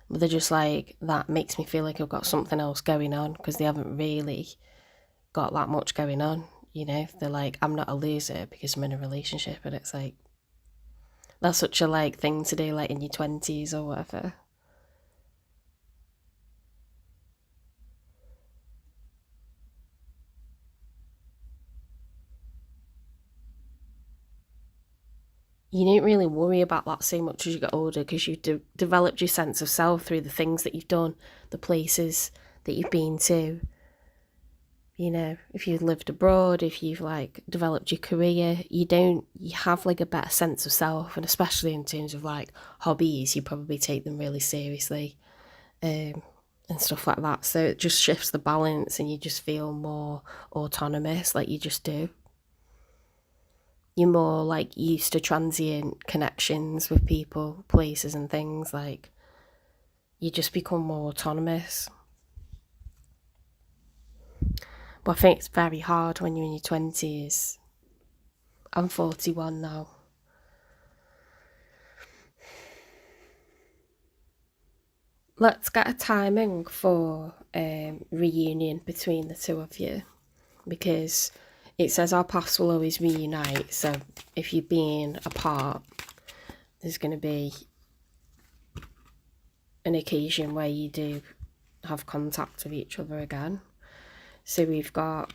But they're just like, that makes me feel like I've got something else going on, because they haven't really got that much going on. You know, they're like, I'm not a loser because I'm in a relationship. And it's like, that's such a like thing to do, like in your 20s or whatever. You don't really worry about that so much as you get older, because you've developed your sense of self through the things that you've done, the places that you've been to. You know, if you've lived abroad, if you've like developed your career, you have like a better sense of self. And especially in terms of like hobbies, you probably take them really seriously, and stuff like that. So it just shifts the balance and you just feel more autonomous, like you just do. You're more like used to transient connections with people, places and things. Like you just become more autonomous. But I think it's very hard when you're in your 20s. I'm 41 now. Let's get a timing for reunion between the two of you, because it says our paths will always reunite. So if you've been apart, there's going to be an occasion where you do have contact with each other again. So we've got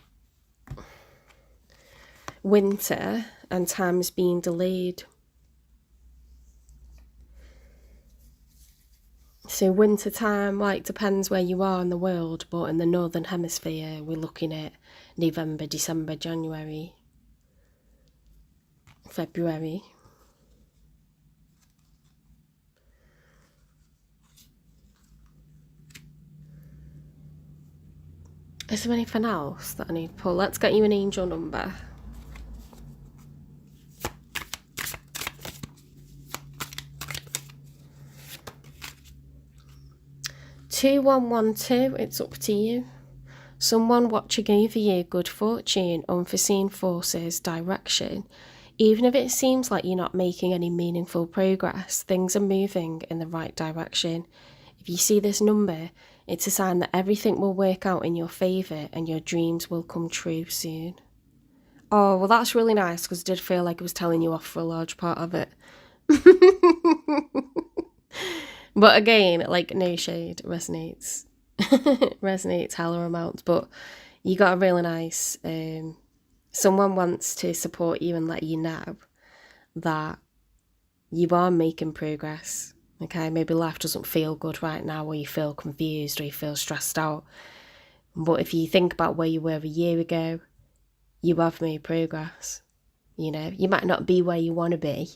winter and time's being delayed. So winter time, like, depends where you are in the world, but in the northern hemisphere we're looking at November, December, January, February. Is there anything else that I need to pull? Let's get you an angel number. 2112, it's up to you. Someone watching over you, good fortune, unforeseen forces, direction. Even if it seems like you're not making any meaningful progress, things are moving in the right direction. If you see this number, it's a sign that everything will work out in your favour and your dreams will come true soon. Oh, well, that's really nice, because I did feel like I was telling you off for a large part of it. But again, like, no shade, resonates. Resonates hella amounts. But you got a really nice, someone wants to support you and let you know that you are making progress. Okay, maybe life doesn't feel good right now, or you feel confused, or you feel stressed out. But if you think about where you were a year ago, you have made progress. You know, you might not be where you want to be,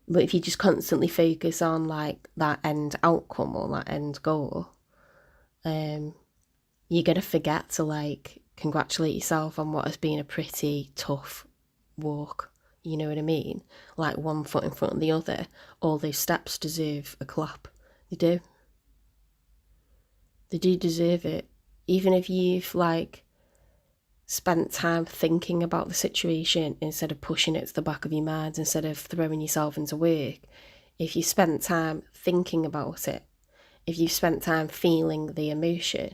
but if you just constantly focus on like that end outcome or that end goal, you're going to forget to like congratulate yourself on what has been a pretty tough walk. You know what I mean? Like one foot in front of the other. All those steps deserve a clap. They do. They do deserve it. Even if you've like spent time thinking about the situation instead of pushing it to the back of your mind, instead of throwing yourself into work, if you spent time thinking about it, if you spent time feeling the emotion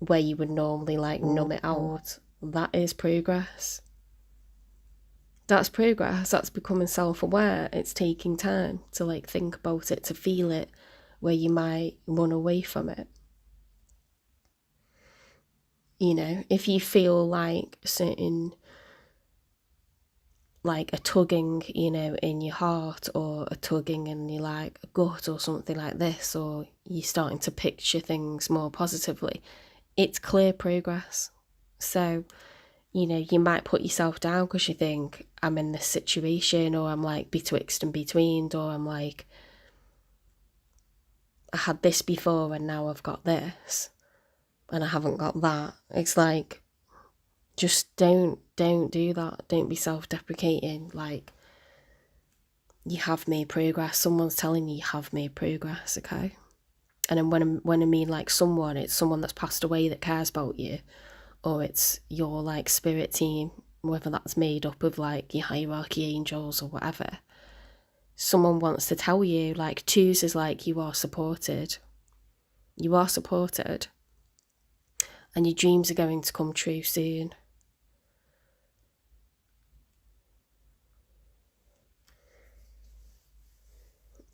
where you would normally like numb it out, that is progress. That's progress. That's becoming self-aware. It's taking time to like think about it, to feel it, where you might run away from it. You know, if you feel like certain like a tugging, you know, in your heart, or a tugging in your like gut or something like this, or you're starting to picture things more positively, it's clear progress. So, you know, you might put yourself down because you think, I'm in this situation, or I'm like betwixt and between, or I'm like, I had this before and now I've got this and I haven't got that. It's like, just don't do that. Don't be self-deprecating. Like, you have made progress. Someone's telling you have made progress, okay? And then when I mean like someone, it's someone that's passed away that cares about you, or it's your like spirit team, whether that's made up of like your hierarchy angels or whatever. Someone wants to tell you, like, chooses like you are supported. You are supported. And your dreams are going to come true soon.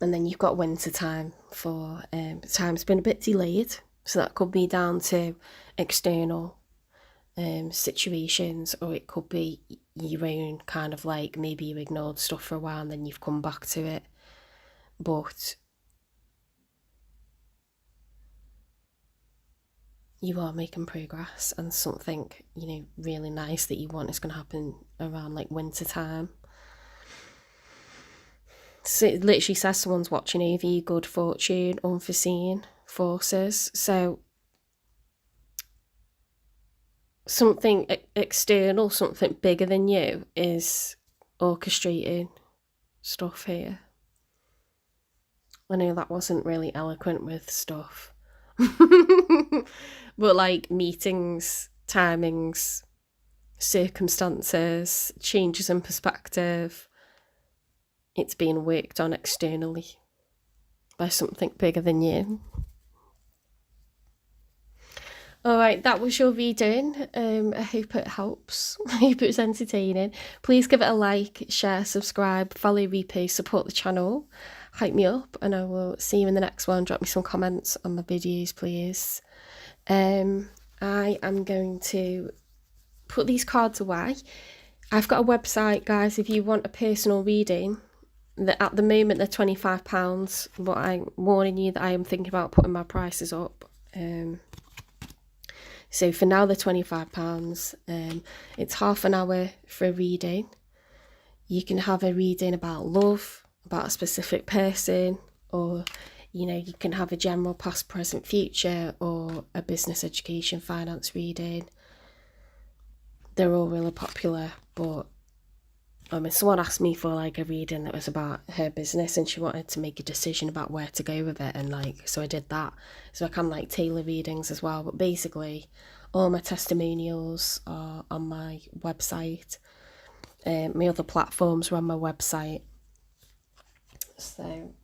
And then you've got winter time for time's been a bit delayed, so that could be down to external situations, or it could be your own kind of like, maybe you ignored stuff for a while and then you've come back to it. But you are making progress, and something, you know, really nice that you want is going to happen around like winter time. So it literally says someone's watching over you, good fortune, unforeseen forces. So something external, something bigger than you is orchestrating stuff here. I know that wasn't really eloquent with stuff. But like meetings, timings, circumstances, changes in perspective, it's being worked on externally by something bigger than you. Alright, that was your reading. I hope it helps. I hope it was entertaining. Please give it a like, share, subscribe, follow, repost, support the channel. Hype me up, and I will see you in the next one. Drop me some comments on my videos, please. I am going to put these cards away. I've got a website, guys, if you want a personal reading. At the moment they're £25, but I'm warning you that I am thinking about putting my prices up. So for now they're £25. It's half an hour for a reading. You can have a reading about love, about a specific person, or, you know, you can have a general past, present, future, or a business, education, finance reading. They're all really popular, but I mean, someone asked me for like a reading that was about her business, and she wanted to make a decision about where to go with it, and like, so I did that. So I can like tailor readings as well, but basically all my testimonials are on my website. My other platforms are on my website, so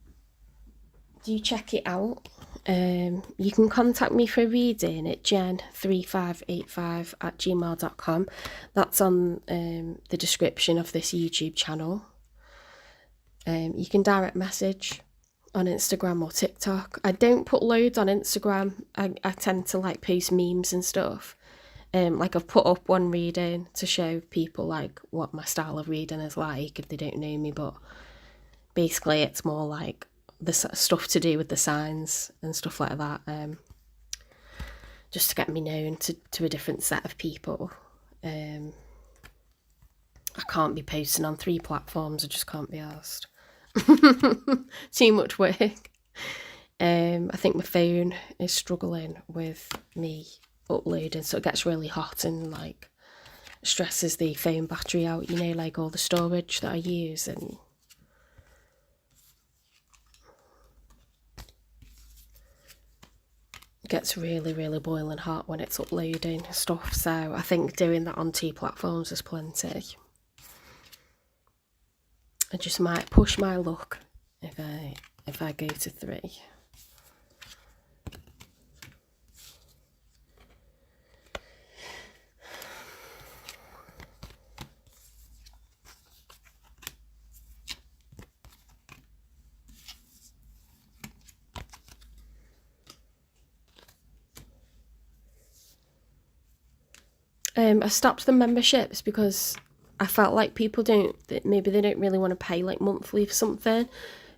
do check it out. You can contact me for a reading at jen3585@gmail.com. That's on the description of this YouTube channel. You can direct message on Instagram or TikTok. I don't put loads on Instagram. I tend to like post memes and stuff. Like I've put up one reading to show people like what my style of reading is like if they don't know me, but basically it's more like the stuff to do with the signs and stuff like that, just to get me known to a different set of people. I can't be posting on 3 platforms, I just can't be asked. Too much work. I think my phone is struggling with me uploading, so it gets really hot and like stresses the phone battery out, you know, like all the storage that I use, and gets really boiling hot when it's uploading stuff. So I think doing that on 2 platforms is plenty. I just might push my luck if I go to 3. I stopped the memberships because I felt like people maybe they don't really want to pay like monthly for something.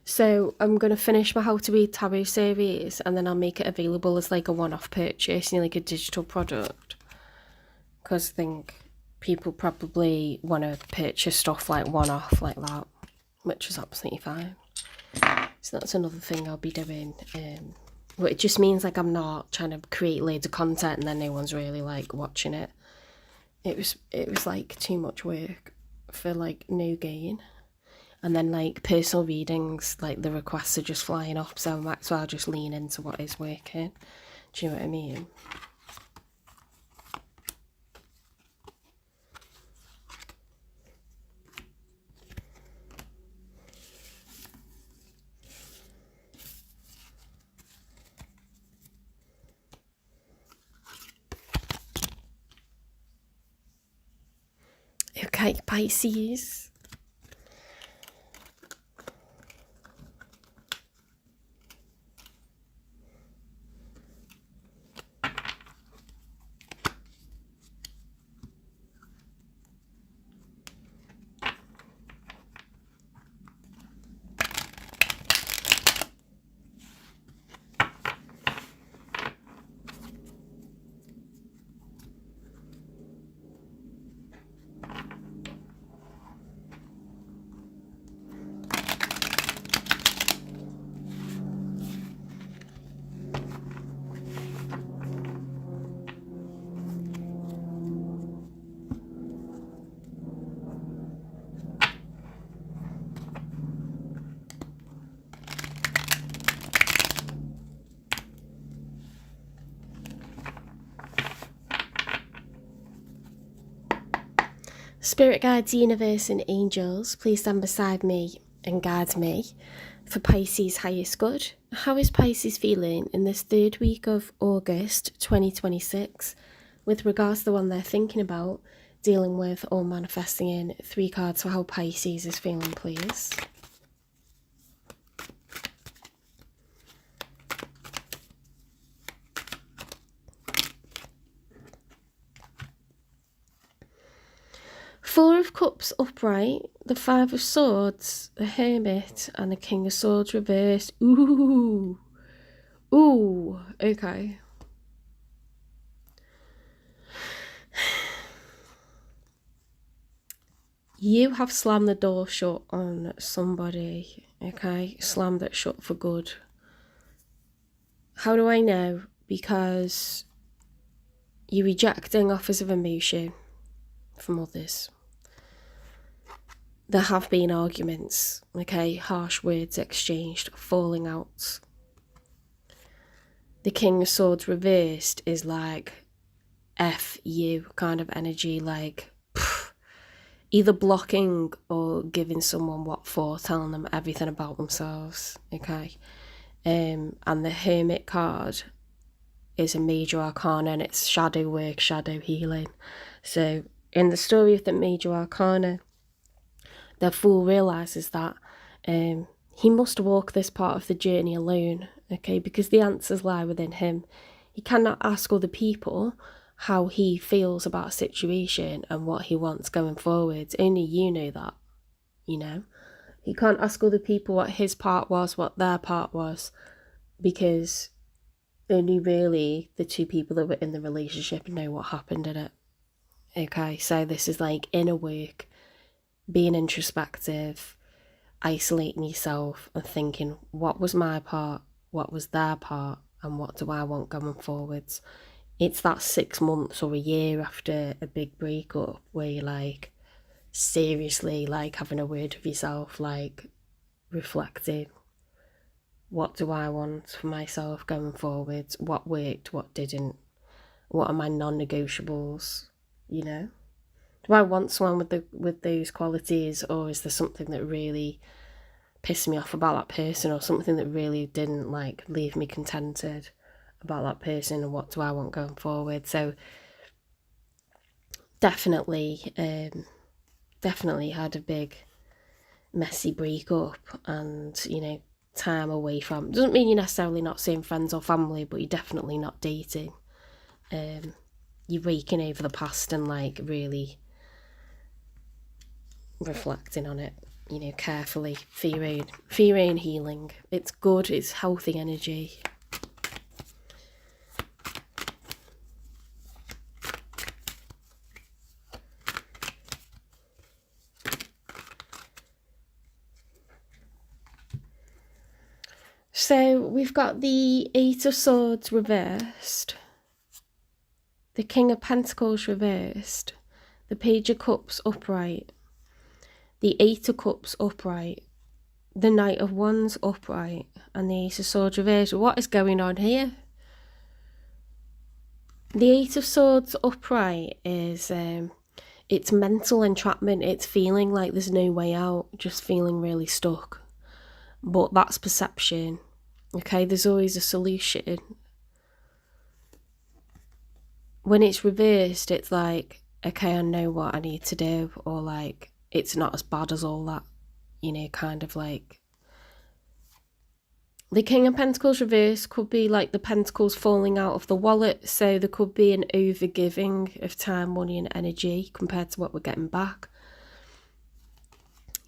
So I'm going to finish my How to Read Tarot series, and then I'll make it available as like a one-off purchase, like a digital product. Because I think people probably want to purchase stuff like one-off like that, which is absolutely fine. So that's another thing I'll be doing. But it just means like I'm not trying to create loads of content and then no one's really like watching it. It was like too much work for like no gain. And then like personal readings, like the requests are just flying up, so I might as well just lean into what is working. Do you know what I mean? Okay, Pisces. Spirit guides, universe and angels, please stand beside me and guide me for Pisces' highest good. How is Pisces feeling in this third week of August 2026 with regards to the one they're thinking about, dealing with or manifesting in? 3 cards for how Pisces is feeling, please. Four of Cups upright, the 5 of Swords, the Hermit, and the King of Swords reversed. Ooh. Ooh. Okay. You have slammed the door shut on somebody, okay? Slammed it shut for good. How do I know? Because you're rejecting offers of emotion from others. There have been arguments, okay? Harsh words exchanged, falling out. The King of Swords reversed is like F you kind of energy, like either blocking or giving someone what for, telling them everything about themselves, okay? And the Hermit card is a major arcana and it's shadow work, shadow healing. So in the story of the major arcana, the Fool realises that he must walk this part of the journey alone, okay, because the answers lie within him. He cannot ask other people how he feels about a situation and what he wants going forward. Only you know that, you know. He can't ask other people what his part was, what their part was, because only really the 2 people that were in the relationship know what happened in it. Okay, so this is like inner work, being introspective, isolating yourself and thinking, what was my part, what was their part, and what do I want going forwards? It's that 6 months or a year after a big breakup where you're like seriously like having a word with yourself, like reflecting, what do I want for myself going forwards, what worked, what didn't, what are my non-negotiables, you know? Do I want someone with those qualities, or is there something that really pissed me off about that person, or something that really didn't like leave me contented about that person, and what do I want going forward? So definitely had a big messy breakup, and you know, time away from, doesn't mean you're necessarily not seeing friends or family, but you're definitely not dating. You're raking over the past and like really reflecting on it, you know, carefully for your own healing. It's good, it's healthy energy. So we've got the Eight of Swords reversed, the King of Pentacles reversed, the Page of Cups upright, the Eight of Cups upright, the Knight of Wands upright, and the Ace of Swords reversed. What is going on here? The Eight of Swords upright is it's mental entrapment. It's feeling like there's no way out, just feeling really stuck. But that's perception. Okay, there's always a solution. When it's reversed, it's like, okay, I know what I need to do, or like, it's not as bad as all that, you know, kind of like. The King of Pentacles reverse could be like the pentacles falling out of the wallet, so there could be an overgiving of time, money and energy compared to what we're getting back.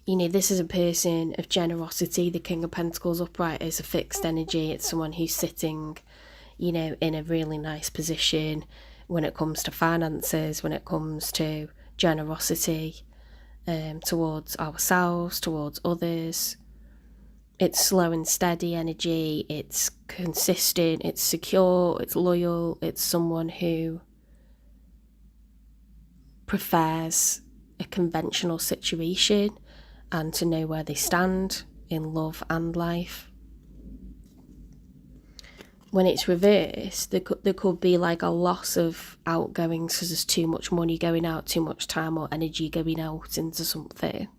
You know, this is a person of generosity. The King of Pentacles upright is a fixed energy. It's someone who's sitting, you know, in a really nice position when it comes to finances, when it comes to generosity towards ourselves, towards others. It's slow and steady energy. It's consistent. It's secure. It's loyal. It's someone who prefers a conventional situation and to know where they stand in love and life. When it's reversed, there could be like a loss of outgoings because there's too much money going out, too much time or energy going out into something,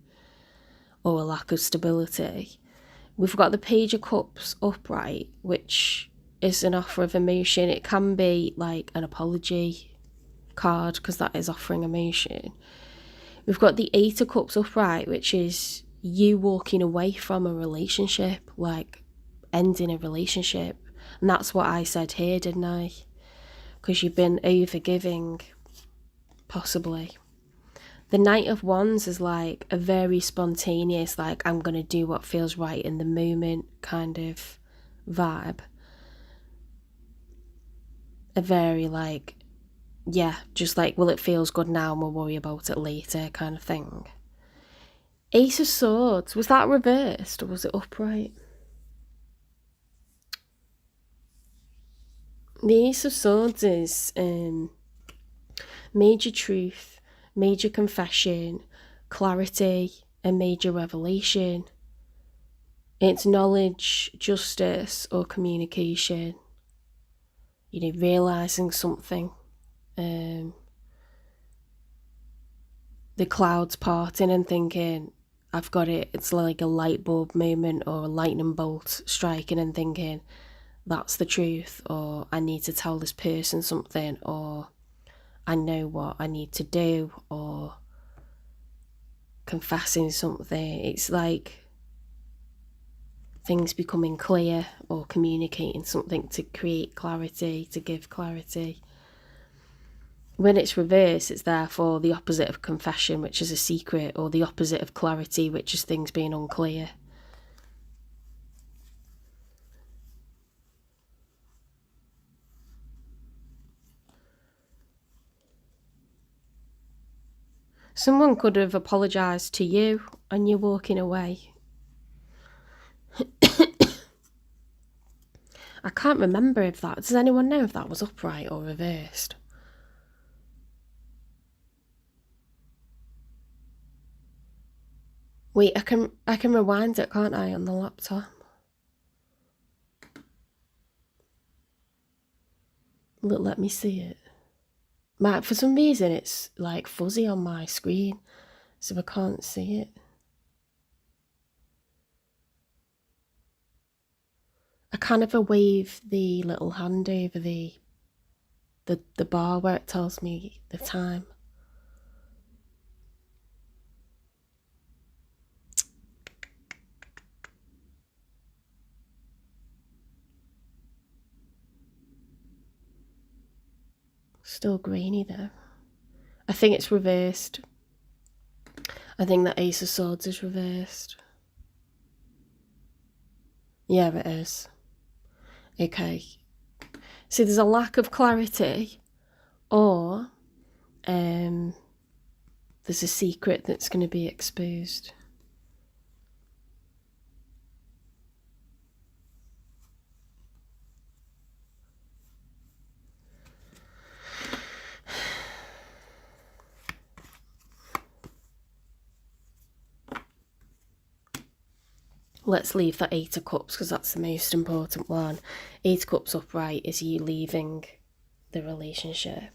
or a lack of stability. We've got the Page of Cups upright, which is an offer of emotion. It can be like an apology card because that is offering emotion. We've got the Eight of Cups upright, which is you walking away from a relationship, like ending a relationship. And that's what I said here, didn't I? Because you've been overgiving, possibly. The Knight of Wands is like a very spontaneous, like I'm going to do what feels right in the moment kind of vibe. A very like, yeah, just like, well, it feels good now and we'll worry about it later kind of thing. Ace of Swords, was that reversed or was it upright? The Ace of Swords is major truth, major confession, clarity, and major revelation. It's knowledge, justice, or communication. You know, realising something. The clouds parting and thinking, I've got it. It's like a light bulb moment or a lightning bolt striking and thinking, that's the truth, or I need to tell this person something, or I know what I need to do, or confessing something. It's like things becoming clear or communicating something to create clarity, to give clarity. When it's reversed, it's therefore the opposite of confession, which is a secret, or the opposite of clarity, which is things being unclear. Someone could have apologised to you and you're walking away. I can't remember if that... Does anyone know if that was upright or reversed? Wait, I can rewind it, can't I, on the laptop? Look, let me see it. For some reason, it's like fuzzy on my screen, so I can't see it. I kind of wave the little hand over the bar where it tells me the time. Still grainy though. I think it's reversed. I think the Ace of Swords is reversed. Yeah, it is. Okay. So there's a lack of clarity, or there's a secret that's going to be exposed. Let's leave the Eight of Cups because that's the most important one. Eight of Cups upright is you leaving the relationship.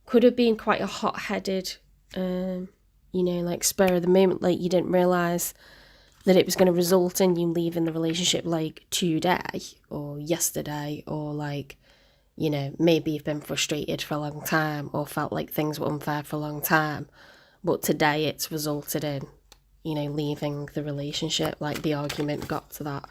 Could have been quite a hot-headed, like spur of the moment, like you didn't realise that it was going to result in you leaving the relationship like today or yesterday, or like, maybe you've been frustrated for a long time or felt like things were unfair for a long time. But today it's resulted in, leaving the relationship, like the argument got to that.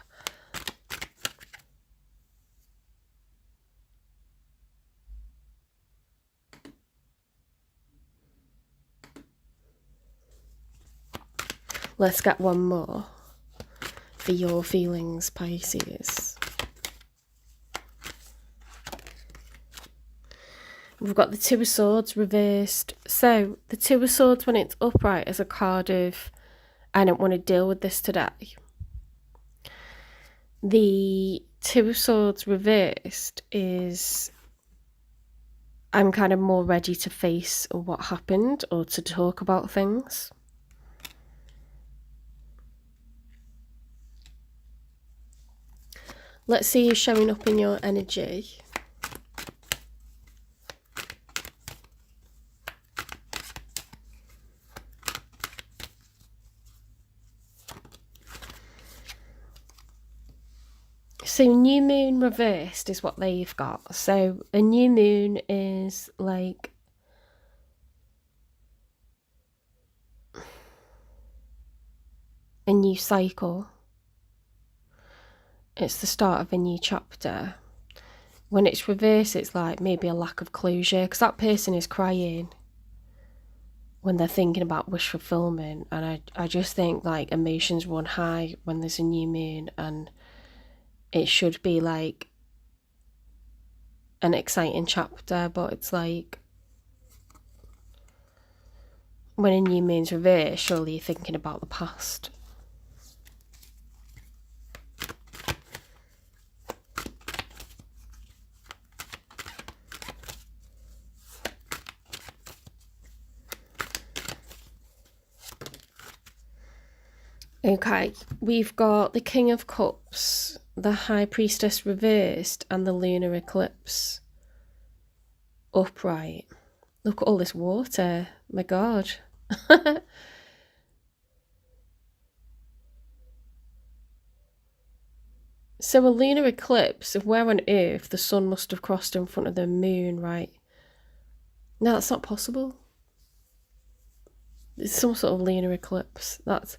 Let's get one more for your feelings, Pisces. We've got the Two of Swords reversed. So the Two of Swords, when it's upright, is a card of, I don't want to deal with this today. The Two of Swords reversed is, I'm kind of more ready to face what happened or to talk about things. Let's see who's showing up in your energy. So new moon reversed is what they've got. So a new moon is like a new cycle. It's the start of a new chapter. When it's reversed, it's like maybe a lack of closure, because that person is crying when they're thinking about wish fulfillment. And I just think like emotions run high when there's a new moon, and it should be like an exciting chapter, but it's like when a new moon's reversed, surely you're thinking about the past. Okay, we've got the King of Cups, the High Priestess reversed, and the lunar eclipse upright. Look at all this water, my God. So a lunar eclipse, if we're on Earth, the sun must have crossed in front of the moon, right? No, that's not possible. It's some sort of lunar eclipse. That's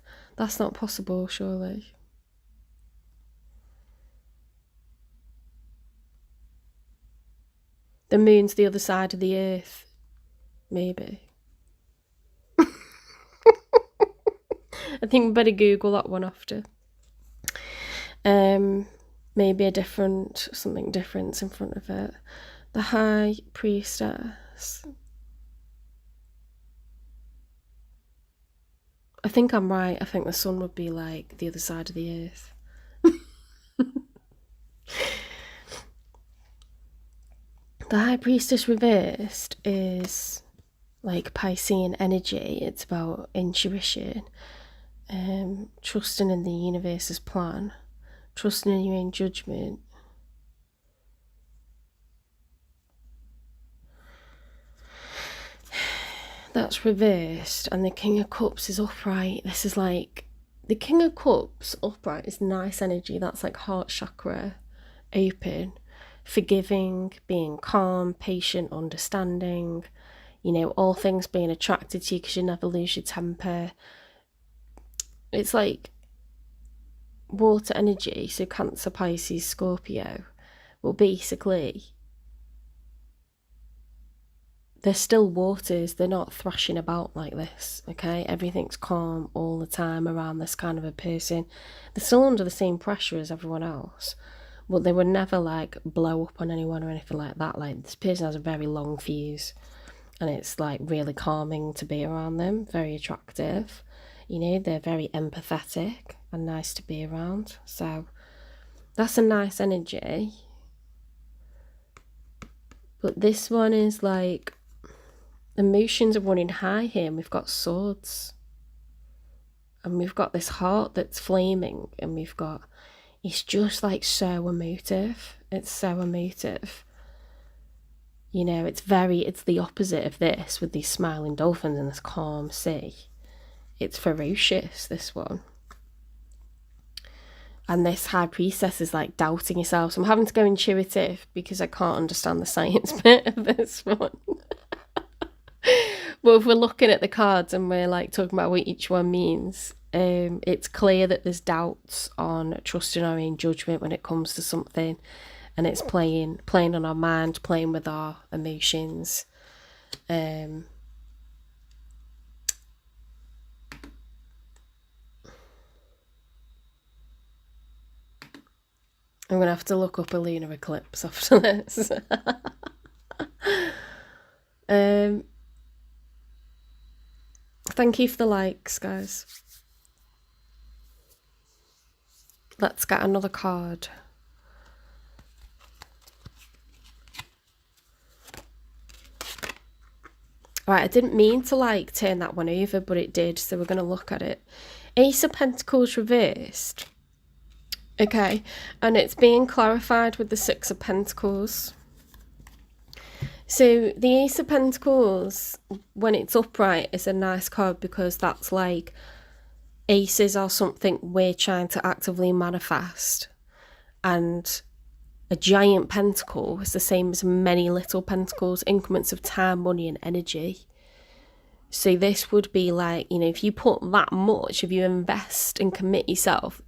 not possible, surely. The moon's the other side of the Earth. Maybe. I think we better Google that one after. Maybe something different in front of it. The High Priestess. I think I'm right. I think the sun would be like the other side of the Earth. The High Priestess reversed is like Piscean energy. It's about intuition, trusting in the universe's plan, trusting in your own judgment. That's reversed, and the King of Cups is upright. This is like, the King of Cups upright is nice energy. That's like heart chakra open, forgiving, being calm, patient, understanding, all things being attracted to you because you never lose your temper. It's like water energy, so Cancer, Pisces, Scorpio. Well, basically, they're still waters. They're not thrashing about like this, okay? Everything's calm all the time around this kind of a person. They're still under the same pressure as everyone else, but they would never like blow up on anyone or anything like that. Like, this person has a very long fuse, and it's like really calming to be around them, very attractive. You know, they're very empathetic and nice to be around. So that's a nice energy. But this one is like, emotions are running high here, and we've got swords. And we've got this heart that's flaming, and we've got, it's just like so emotive. It's so emotive. You know, it's the opposite of this with these smiling dolphins and this calm sea. It's ferocious, this one. And this high priestess is like doubting herself. So I'm having to go intuitive because I can't understand the science bit of this one. But if we're looking at the cards and we're like talking about what each one means, it's clear that there's doubts on trusting our own judgment when it comes to something. And it's playing on our mind, playing with our emotions. I'm going to have to look up a lunar eclipse after this. Thank you for the likes, guys. Let's get another card. Right, I didn't mean to like turn that one over, but it did, so we're going to look at it. Ace of Pentacles reversed. Okay, and it's being clarified with the Six of Pentacles. So the Ace of Pentacles, when it's upright, is a nice card because that's like, aces are something we're trying to actively manifest. And a giant pentacle is the same as many little pentacles, increments of time, money and energy. So this would be like, you know, if you put that much, if you invest and commit yourself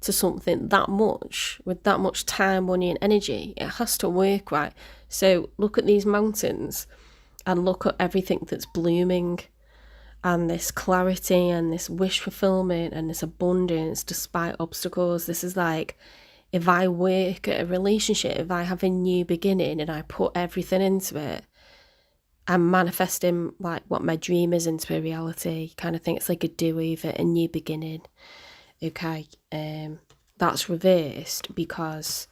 to something that much, with that much time, money and energy, it has to work right. So look at these mountains and look at everything that's blooming, and this clarity and this wish fulfillment and this abundance despite obstacles. This is like, if I work at a relationship, if I have a new beginning and I put everything into it, I'm manifesting like what my dream is into a reality kind of thing. It's like a do-over, a new beginning. Okay, that's reversed because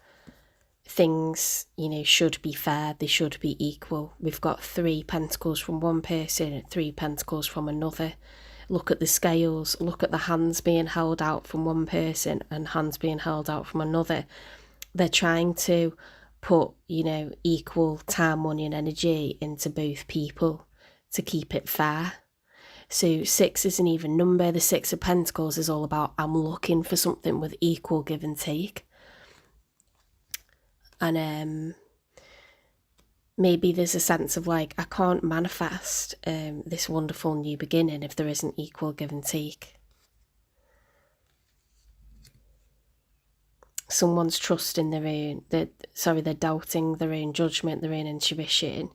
things, you know, should be fair, they should be equal. We've got 3 pentacles from one person and 3 pentacles from another. Look at the scales, look at the hands being held out from one person and hands being held out from another. They're trying to put, you know, equal time, money and energy into both people to keep it fair. So 6 is an even number. The 6 of Pentacles is all about, I'm looking for something with equal give and take. And maybe there's a sense of like, I can't manifest this wonderful new beginning if there isn't equal give and take. Someone's trusting their own, they're doubting their own judgment, their own intuition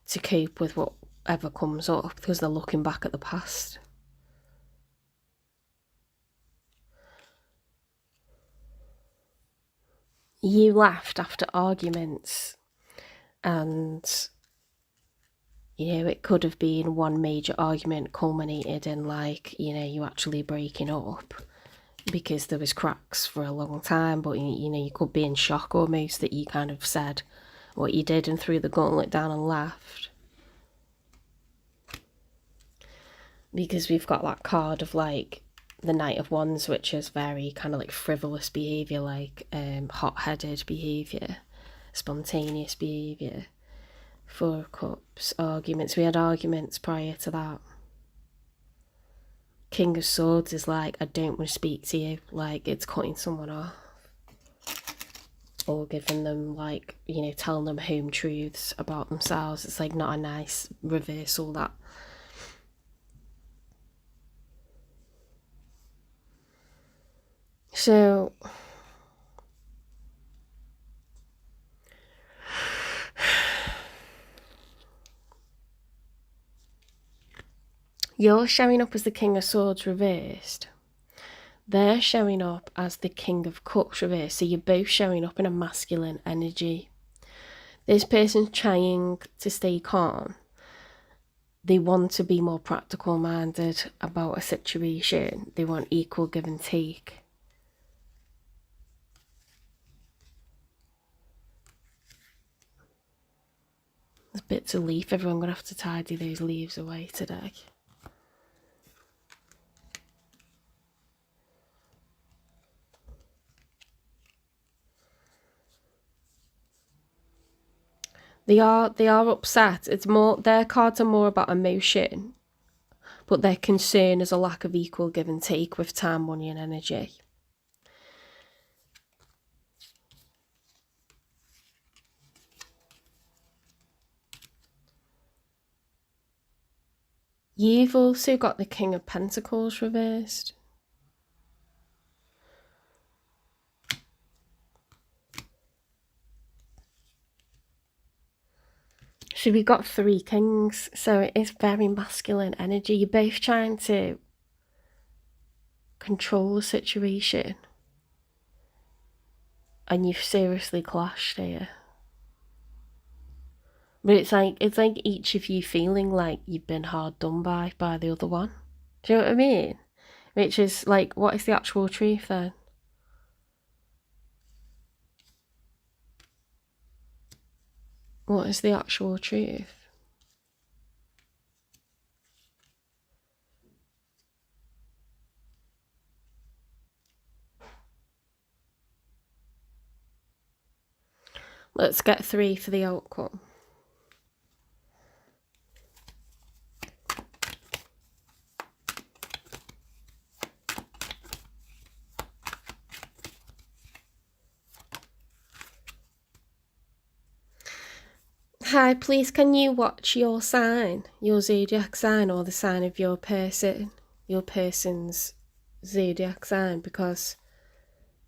to cope with whatever comes up because they're looking back at the past. You left after arguments, and you know, it could have been one major argument culminated in like, you know, you actually breaking up because there was cracks for a long time, but you know, you could be in shock almost that you kind of said what you did and threw the gauntlet down and left. Because we've got that card of like the Knight of Wands, which is very kind of like frivolous behaviour, like hot-headed behaviour, spontaneous behaviour. 4 of Cups, arguments. We had arguments prior to that. King of Swords is like, I don't want to speak to you. Like, it's cutting someone off. Or giving them like, you know, telling them home truths about themselves. It's like not a nice reversal, that. So You're showing up as the King of Swords reversed. They're showing up as the King of Cups reversed. So you're both showing up in a masculine energy. This person's trying to stay calm. They want to be more practical minded about a situation. They want equal give and take. There's bits of leaf. Everyone going to have to tidy those leaves away today. They are upset. It's more, their cards are more about emotion, but their concern is a lack of equal give and take with time, money and energy. You've also got the King of Pentacles reversed. So we got 3 kings, so it is very masculine energy. You're both trying to control the situation. And you've seriously clashed here. But it's like each of you feeling like you've been hard done by the other one. Do you know what I mean? Which is like, what is the actual truth then? What is the actual truth? Let's get 3 for the outcome. Hi, please can you watch your sign, your zodiac sign, or the sign of your person's zodiac sign, because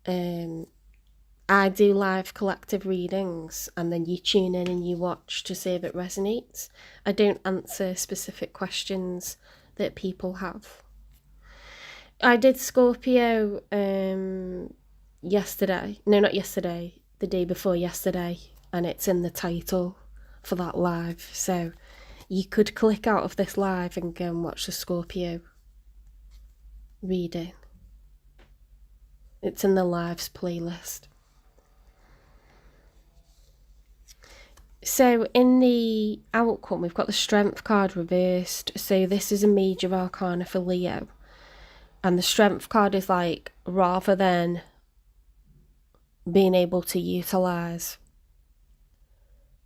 I do live collective readings and then you tune in and you watch to see if it resonates. I don't answer specific questions that people have. I did Scorpio yesterday. No, not yesterday. The day before yesterday. And it's in the title for that live. So you could click out of this live and go and watch the Scorpio reading. It's in the lives playlist. So in the outcome, we've got the Strength card reversed. So this is a major arcana for Leo. And the Strength card is like, rather than being able to utilise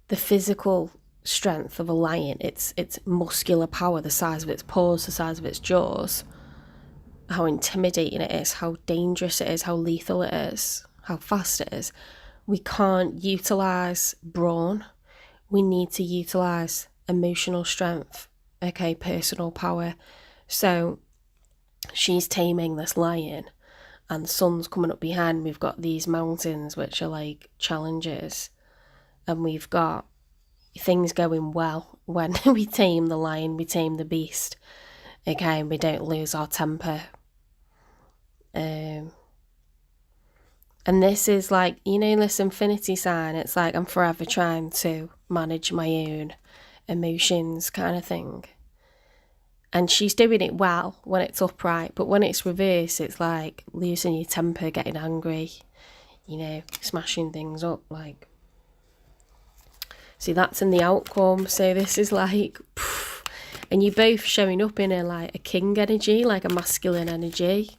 the physical strength of a lion, its muscular power, the size of its paws, the size of its jaws, how intimidating it is, how dangerous it is, how lethal it is, how fast it is. We can't utilise brawn. We need to utilise emotional strength, okay, personal power. So she's taming this lion and the sun's coming up behind. We've got these mountains which are like challenges, and we've got things going well when we tame the lion, we tame the beast, okay, and we don't lose our temper. And this is like, you know, this infinity sign, it's like I'm forever trying to manage my own emotions kind of thing. And she's doing it well when it's upright, but when it's reversed, it's like losing your temper, getting angry, you know, smashing things up, like. See, that's in the outcome. So this is like, and you're both showing up in a like a king energy, like a masculine energy.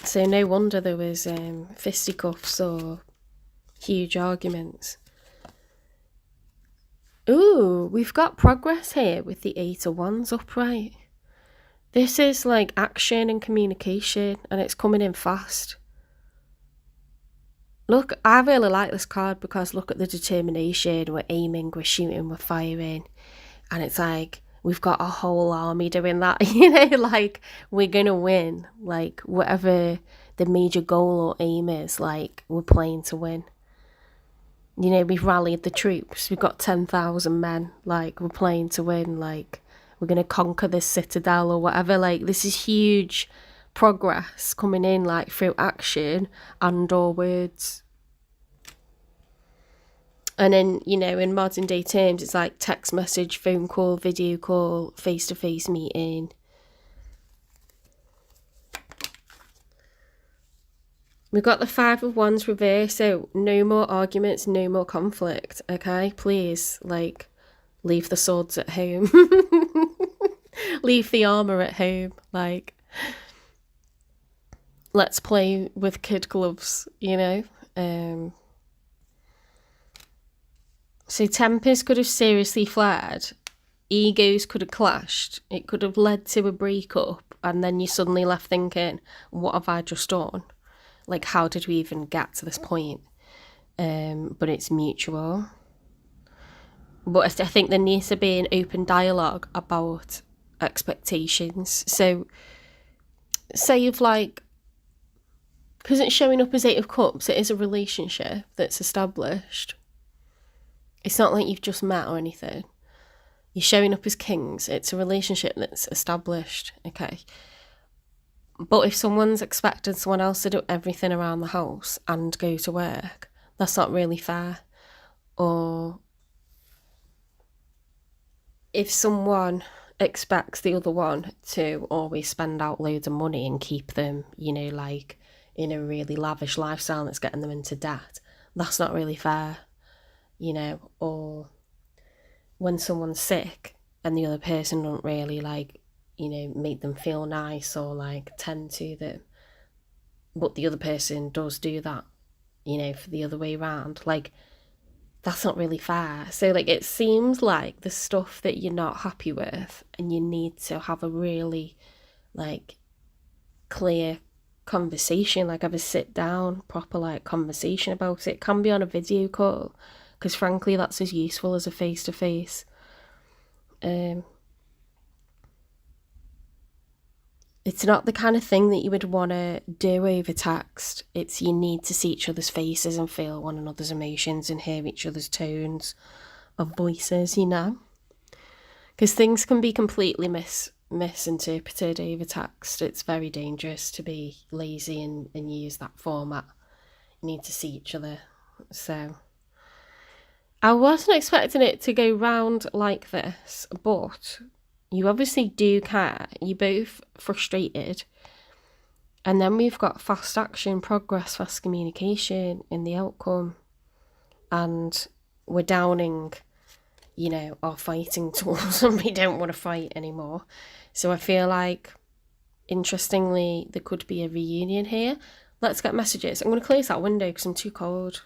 So no wonder there was fisticuffs or huge arguments. Ooh, we've got progress here with the 8 of Wands upright. This is like action and communication, and it's coming in fast. Look, I really like this card because look at the determination. We're aiming, we're shooting, we're firing. And it's like, we've got a whole army doing that, you know, like we're going to win. Like whatever the major goal or aim is, like we're playing to win. You know, we've rallied the troops. We've got 10,000 men. Like, we're playing to win. Like, we're going to conquer this citadel or whatever. Like, this is huge progress coming in, like, through action and or words. And then, you know, in modern day terms, it's like text message, phone call, video call, face-to-face meeting. We've got the Five of Wands reversed, so no more arguments, no more conflict, okay? Please, like, leave the swords at home. Leave the armour at home. Like, let's play with kid gloves, you know? So tempers could have seriously flared. Egos could have clashed. It could have led to a breakup, and then you suddenly left thinking, what have I just done? Like, how did we even get to this point? But it's mutual. But I think there needs to be an open dialogue about expectations. So, say you've like, because it's showing up as Eight of Cups, it is a relationship that's established. It's not like you've just met or anything. You're showing up as Kings. It's a relationship that's established, okay? But if someone's expecting someone else to do everything around the house and go to work, that's not really fair. Or if someone expects the other one to always spend out loads of money and keep them, you know, like in a really lavish lifestyle that's getting them into debt, that's not really fair, you know. Or when someone's sick and the other person don't really, like, you know, make them feel nice or like tend to them, but the other person does do that, you know, for the other way around, like, that's not really fair. So like, it seems like the stuff that you're not happy with and you need to have a really like clear conversation, like have a sit down proper like conversation about it. Can be on a video call, because frankly that's as useful as a face-to-face. It's not the kind of thing that you would want to do over text. It's you need to see each other's faces and feel one another's emotions and hear each other's tones of voices, you know? Because things can be completely misinterpreted over text. It's very dangerous to be lazy and use that format. You need to see each other. So I wasn't expecting it to go round like this, but you obviously do care. You're both frustrated. And then we've got fast action, progress, fast communication in the outcome. And we're downing, you know, our fighting tools and we don't want to fight anymore. So I feel like, interestingly, there could be a reunion here. Let's get messages. I'm going to close that window because I'm too cold.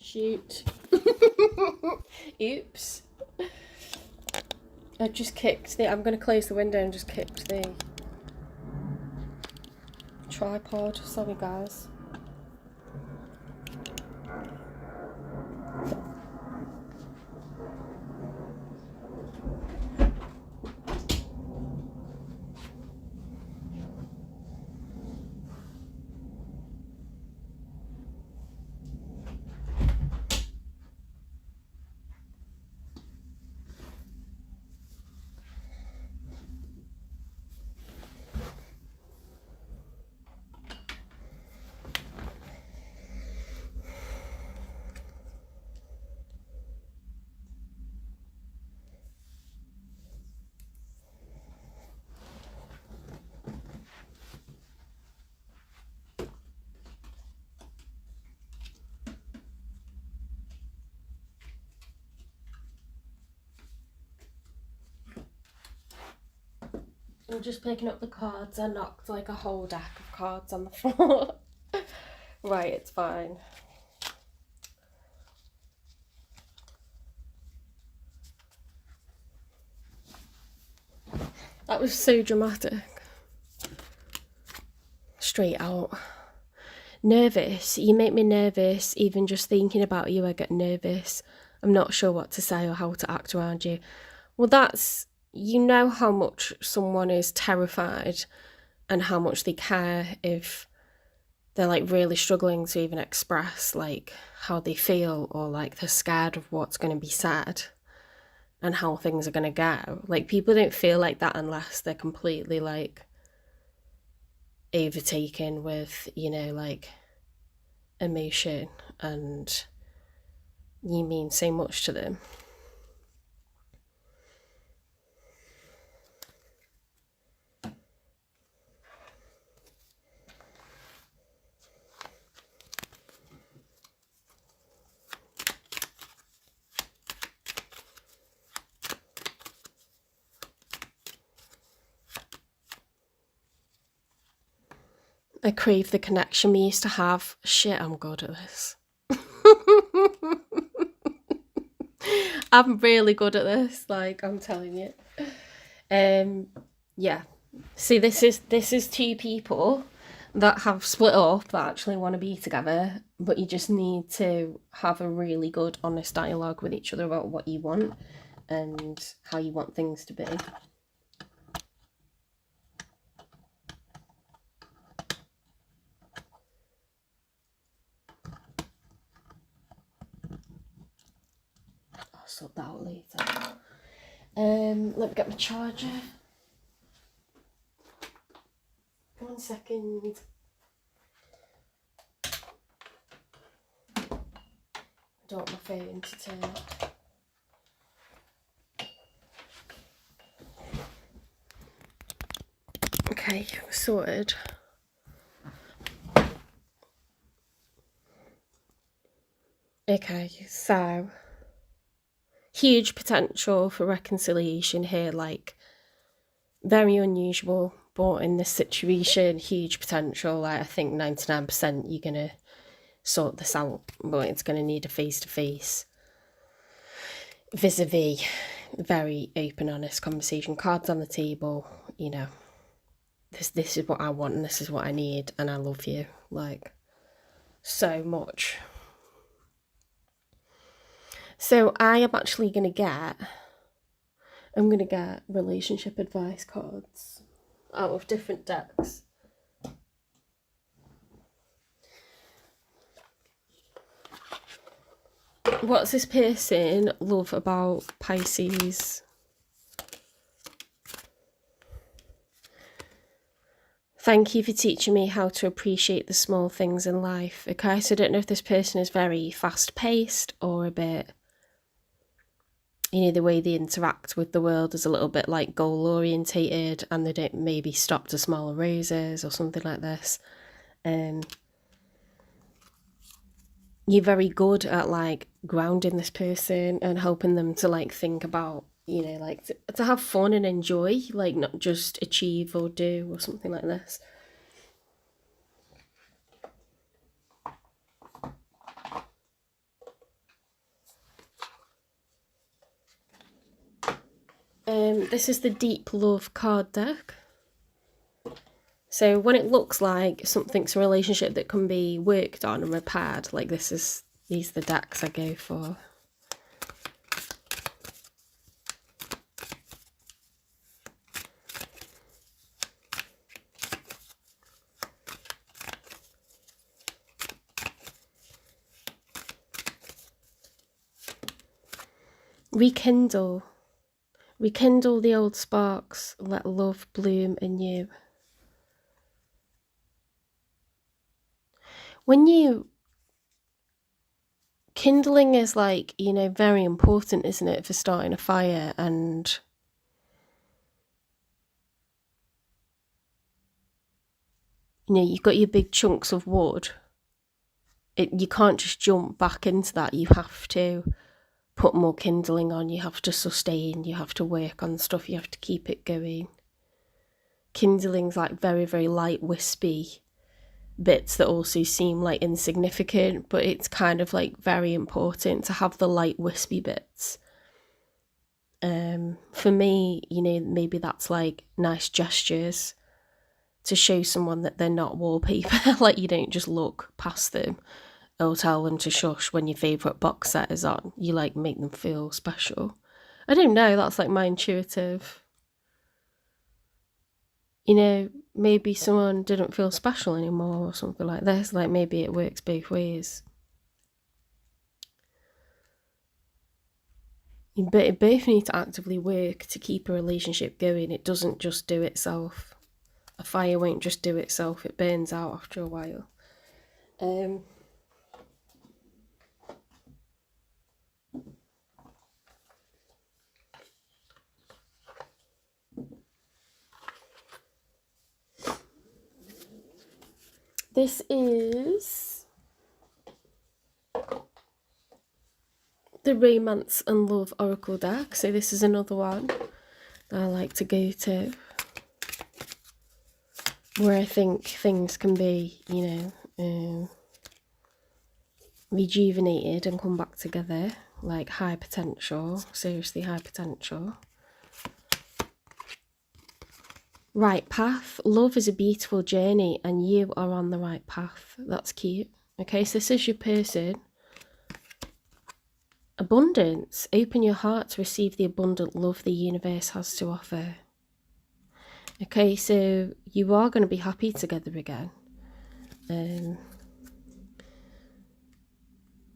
Shoot. Oops. I just kicked the... I'm going to close the window and just kicked the tripod. Sorry, guys. I'm just picking up the cards. I knocked like a whole deck of cards on the floor. Right, it's fine. That was so dramatic. Straight out. Nervous. You make me nervous. Even just thinking about you, I get nervous. I'm not sure what to say or how to act around you. Well, that's you know how much someone is terrified and how much they care if they're like really struggling to even express like how they feel, or like they're scared of what's going to be said and how things are going to go. Like, people don't feel like that unless they're completely like overtaken with, you know, like emotion, and you mean so much to them. I crave the connection we used to have. Shit, I'm good at this. I'm really good at this, like, I'm telling you. Yeah. See, this is two people that have split up that actually want to be together, but you just need to have a really good, honest dialogue with each other about what you want and how you want things to be. I'll sort that out later. Let me get my charger. 1 second. I don't want my phone to turn. Okay, sorted. Okay, so huge potential for reconciliation here, like very unusual, but in this situation, huge potential. Like, I think 99% you're gonna sort this out, but it's gonna need a face-to-face, vis-a-vis, very open, honest conversation, cards on the table, you know, this is what I want and this is what I need, and I love you, like, so much. So I am actually I'm gonna get relationship advice cards out of different decks. What's this person love about Pisces? Thank you for teaching me how to appreciate the small things in life. Okay, so I don't know if this person is very fast-paced or a bit, you know, the way they interact with the world is a little bit like goal-orientated, and they don't maybe stop to smell roses or something like this. You're very good at like grounding this person and helping them to like think about, you know, like to have fun and enjoy, like not just achieve or do or something like this. This is the Deep Love card deck. So when it looks like something's a relationship that can be worked on and repaired, like these are the decks I go for. Rekindle. Rekindle the old sparks, let love bloom anew. When you... Kindling is like, you know, very important, isn't it, for starting a fire, and you know, you've got your big chunks of wood. You can't just jump back into that. You have to put more kindling on, you have to sustain, you have to work on stuff, you have to keep it going. Kindling's like very, very light, wispy bits that also seem like insignificant, but it's kind of like very important to have the light, wispy bits. For me, you know, maybe that's like nice gestures to show someone that they're not wallpaper. Like, you don't just look past them or tell them to shush when your favourite box set is on. You like make them feel special. I don't know, that's like my intuitive. You know, maybe someone didn't feel special anymore or something like this. Like maybe it works both ways. You both need to actively work to keep a relationship going. It doesn't just do itself. A fire won't just do itself. It burns out after a while. This is the Romance and Love Oracle deck. So this is another one that I like to go to, where I think things can be, you know, rejuvenated and come back together. Like high potential, seriously high potential. Right path. Love is a beautiful journey and you are on the right path. That's cute. Okay, so this is your person. Abundance. Open your heart to receive the abundant love the universe has to offer. Okay, so you are going to be happy together again.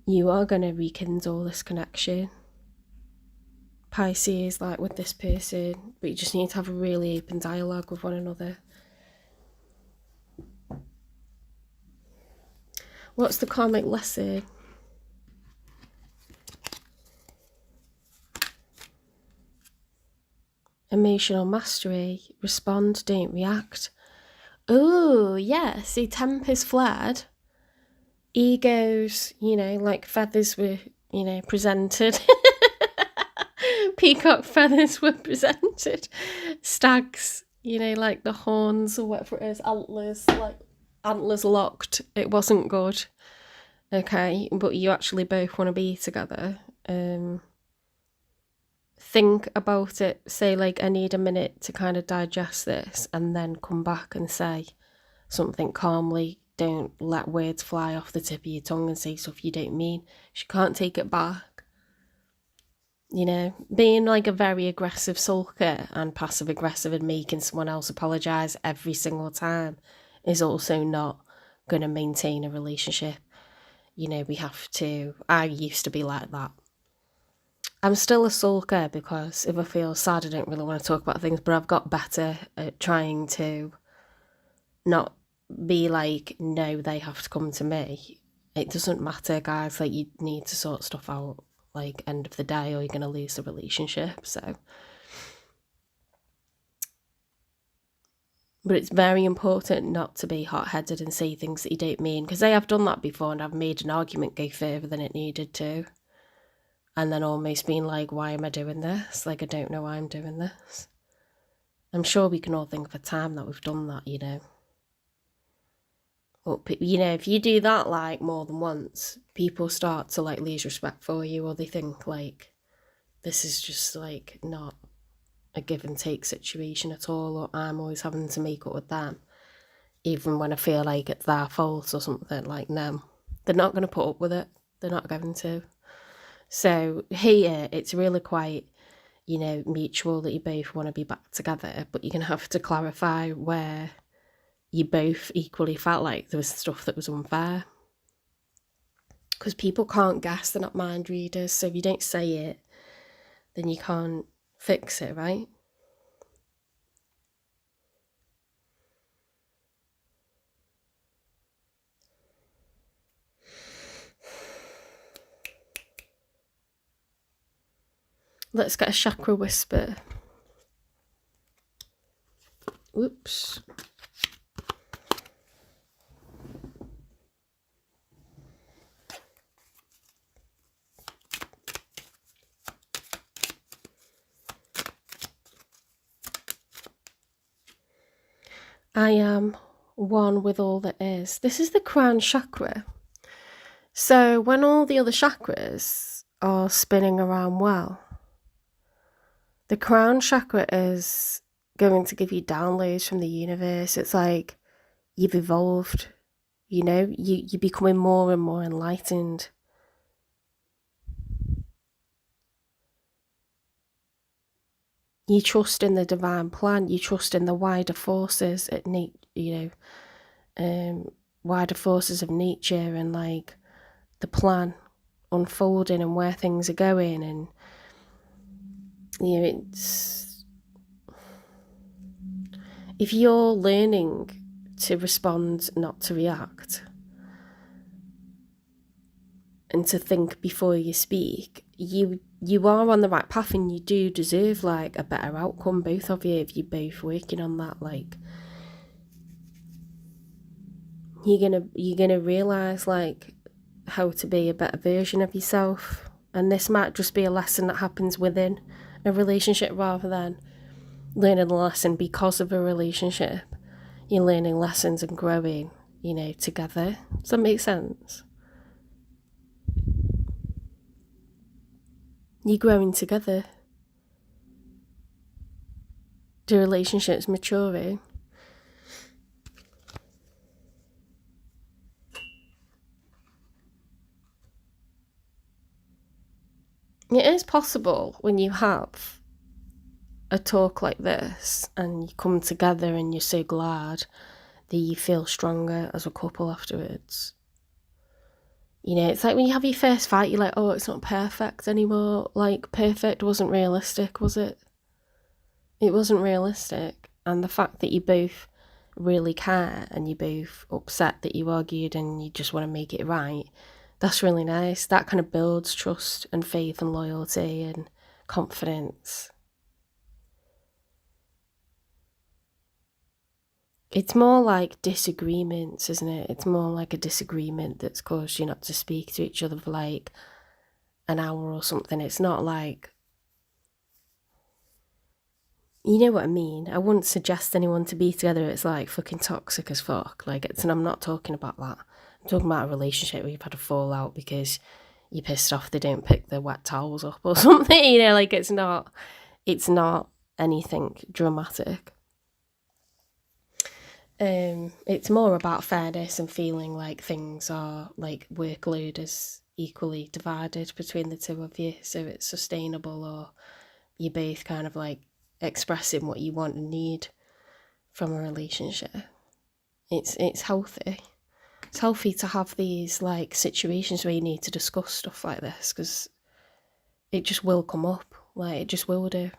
You are going to rekindle this connection. Pisces, like with this person, but you just need to have a really open dialogue with one another. What's the karmic lesson? Emotional mastery. Respond, don't react. Oh, yeah. See, tempers flared. Egos, you know, like feathers were, you know, presented. Peacock feathers were presented. Stags, you know, like the horns or whatever it is. Antlers, like antlers locked. It wasn't good. Okay, but you actually both want to be together. Think about it. Say like, I need a minute to kind of digest this, and then come back and say something calmly. Don't let words fly off the tip of your tongue and say stuff you don't mean. She can't take it back. You know, being like a very aggressive sulker and passive aggressive and making someone else apologise every single time is also not going to maintain a relationship. You know, we have to, I used to be like that. I'm still a sulker because if I feel sad, I don't really want to talk about things, but I've got better at trying to not be like, no, they have to come to me. It doesn't matter, guys. Like, you need to sort stuff out, like, end of the day, or you're going to lose the relationship. So, but it's very important not to be hot-headed and say things that you don't mean, because I have done that before and I've made an argument go further than it needed to. And then almost being like, why am I doing this? Like, I don't know why I'm doing this. I'm sure we can all think of a time that we've done that, you know. But, you know, if you do that, like, more than once, people start to, like, lose respect for you, or they think, like, this is just, like, not a give and take situation at all, or I'm always having to make up with them, even when I feel like it's their fault or something. Like, no, they're not going to put up with it. They're not going to. So here, it's really quite, you know, mutual that you both want to be back together, but you're going to have to clarify where you both equally felt like there was stuff that was unfair. Because people can't guess, they're not mind readers, so if you don't say it, then you can't fix it, right? Let's get a chakra whisper. Whoops. I am one with all that is. This is the crown chakra. So when all the other chakras are spinning around well, the crown chakra is going to give you downloads from the universe. It's like you've evolved, you know, you're becoming more and more enlightened. You trust in the divine plan. You trust in the wider forces at wider forces of nature, and like the plan unfolding and where things are going. And it's, if you're learning to respond, not to react, and to think before you speak, you are on the right path, and you do deserve like a better outcome, both of you, if you're both working on that. Like, you're gonna realize like how to be a better version of yourself. And this might just be a lesson that happens within a relationship rather than learning a lesson because of a relationship. You're learning lessons and growing, together. Does that make sense? You're growing together. The relationship's maturing. It is possible when you have a talk like this and you come together and you're so glad that you feel stronger as a couple afterwards. It's like when you have your first fight, you're like, oh, it's not perfect anymore. Like, perfect wasn't realistic, was it? It wasn't realistic. And the fact that you both really care and you're both upset that you argued and you just want to make it right, that's really nice. That kind of builds trust and faith and loyalty and confidence. It's more like disagreements, isn't it? It's more like a disagreement that's caused you not to speak to each other for like an hour or something. It's not like, you know what I mean? I wouldn't suggest anyone to be together. It's like fucking toxic as fuck. Like, and I'm not talking about that. I'm talking about a relationship where you've had a fallout because you're pissed off they don't pick the wet towels up or something. Like it's not anything dramatic. It's more about fairness and feeling like things are like workload is equally divided between the two of you, so it's sustainable, or you're both kind of like expressing what you want and need from a relationship. It's healthy. It's healthy to have these like situations where you need to discuss stuff like this, because it just will come up. Like, it just will do.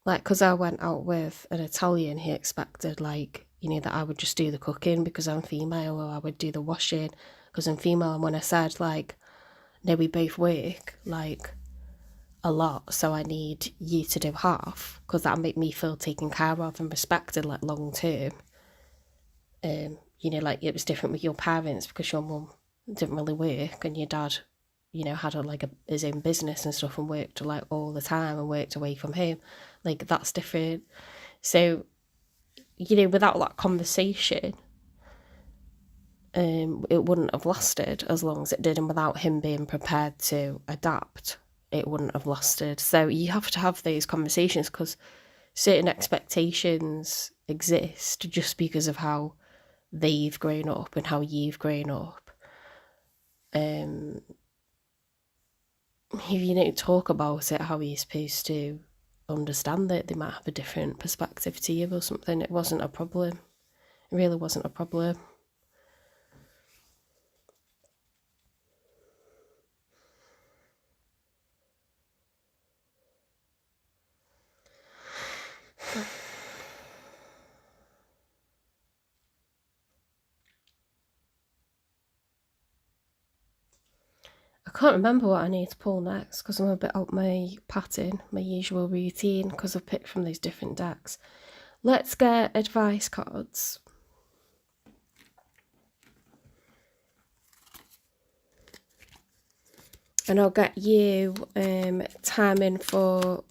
Like, because I went out with an Italian, he expected, like, that I would just do the cooking because I'm female, or I would do the washing because I'm female. And when I said, like, no, we both work, like, a lot, so I need you to do half because that'll make me feel taken care of and respected, like, long term. Like, it was different with your parents because your mum didn't really work and your dad had his own business and stuff and worked like all the time and worked away from home. Like, that's different. So, without that conversation, it wouldn't have lasted as long as it did. And without him being prepared to adapt, it wouldn't have lasted. So you have to have those conversations because certain expectations exist just because of how they've grown up and how you've grown up. If you don't talk about it, how are you supposed to understand it? They might have a different perspective to you or something. It wasn't a problem. It really wasn't a problem. I can't remember what I need to pull next because I'm a bit out my pattern, my usual routine, because I've picked from those different decks. Let's get advice cards. And I'll get you timing for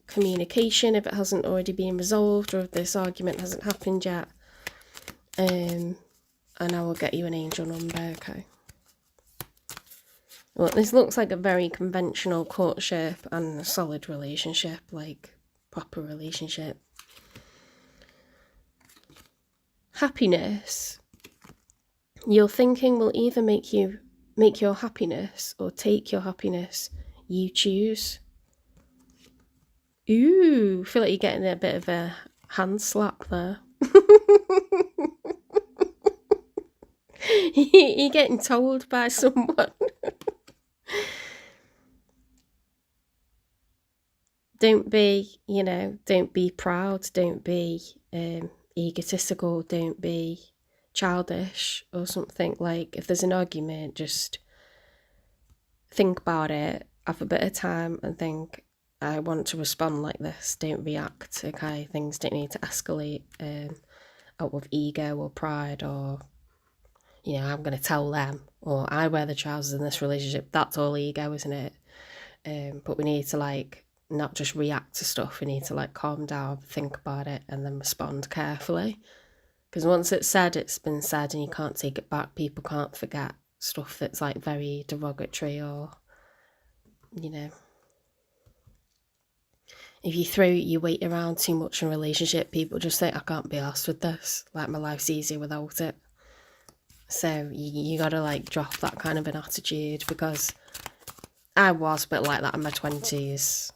communication if it hasn't already been resolved or if this argument hasn't happened yet. And I will get you an angel number, okay? Well, this looks like a very conventional courtship and a solid relationship, like proper relationship. Happiness. Your thinking will either make your happiness or take your happiness. You choose. Ooh, I feel like you're getting a bit of a hand slap there. You're getting told by someone. Don't be, don't be proud, don't be egotistical, don't be childish or something. Like, if there's an argument, just think about it, have a bit of time and think, I want to respond like this. Don't react, okay? Things don't need to escalate out of ego or pride or, I'm going to tell them, or I wear the trousers in this relationship. That's all ego, isn't it? But we need to, like, not just react to stuff. We need to, like, calm down, think about it, and then respond carefully. Because once it's said, it's been said, and you can't take it back. People can't forget stuff that's, like, very derogatory or, if you throw your weight around too much in a relationship, people just think, I can't be arsed with this. Like, my life's easier without it. So you gotta, like, drop that kind of an attitude, because I was a bit like that in my 20s.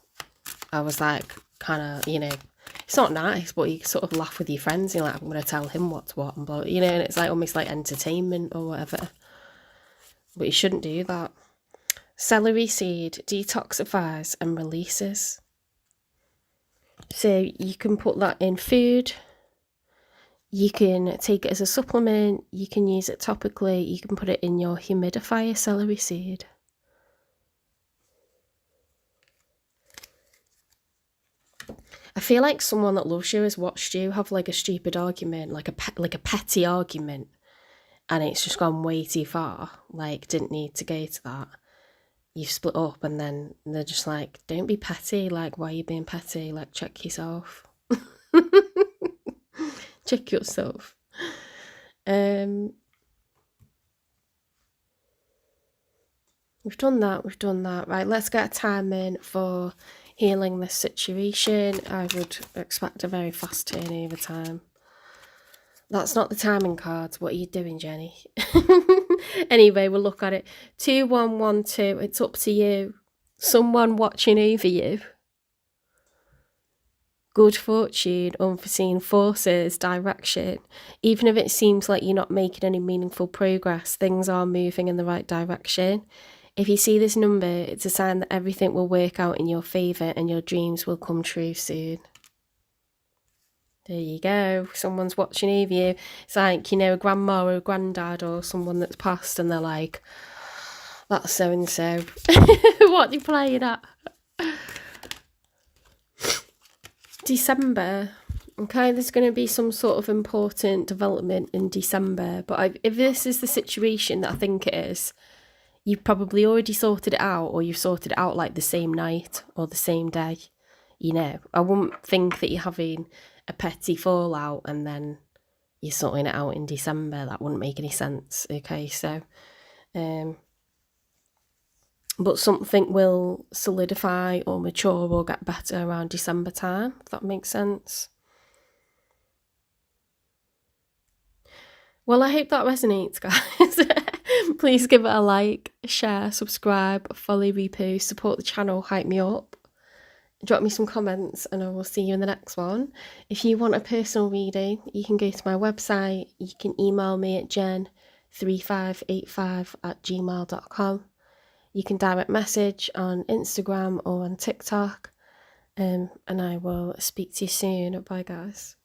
I was like, kind of, it's not nice, but you sort of laugh with your friends. You're like, I'm going to tell him what's what, and and it's like almost like entertainment or whatever. But you shouldn't do that. Celery seed detoxifies and releases. So you can put that in food. You can take it as a supplement. You can use it topically. You can put it in your humidifier, celery seed. I feel like someone that loves you has watched you have like a stupid argument, like a petty argument, and it's just gone way too far. Like, didn't need to go to that. You've split up, and then they're just like, don't be petty. Like, why are you being petty? Like, check yourself. Check yourself. We've done that. Right, let's get a time in for healing this situation. I would expect a very fast turnover time. That's not the timing cards. What are you doing, Jenny? Anyway, we'll look at it. 2112, it's up to you. Someone watching over you. Good fortune, unforeseen forces, direction. Even if it seems like you're not making any meaningful progress, things are moving in the right direction. If you see this number, it's a sign that everything will work out in your favour and your dreams will come true soon. There you go. Someone's watching over you. It's like, a grandma or a granddad or someone that's passed, and they're like, that's so-and-so. What are you playing at? December. Okay, there's going to be some sort of important development in December. But if this is the situation that I think it is, you've probably already sorted it out, or you've sorted it out like the same night or the same day. I wouldn't think that you're having a petty fallout and then you're sorting it out in December. That wouldn't make any sense. Okay, so but something will solidify or mature or get better around December time, if that makes sense. Well, I hope that resonates, guys. Please give it a like, share, subscribe, follow, repost, support the channel, hype me up. Drop me some comments and I will see you in the next one. If you want a personal reading, you can go to my website. You can email me at jen3585@gmail.com. You can direct message on Instagram or on TikTok. And I will speak to you soon. Bye, guys.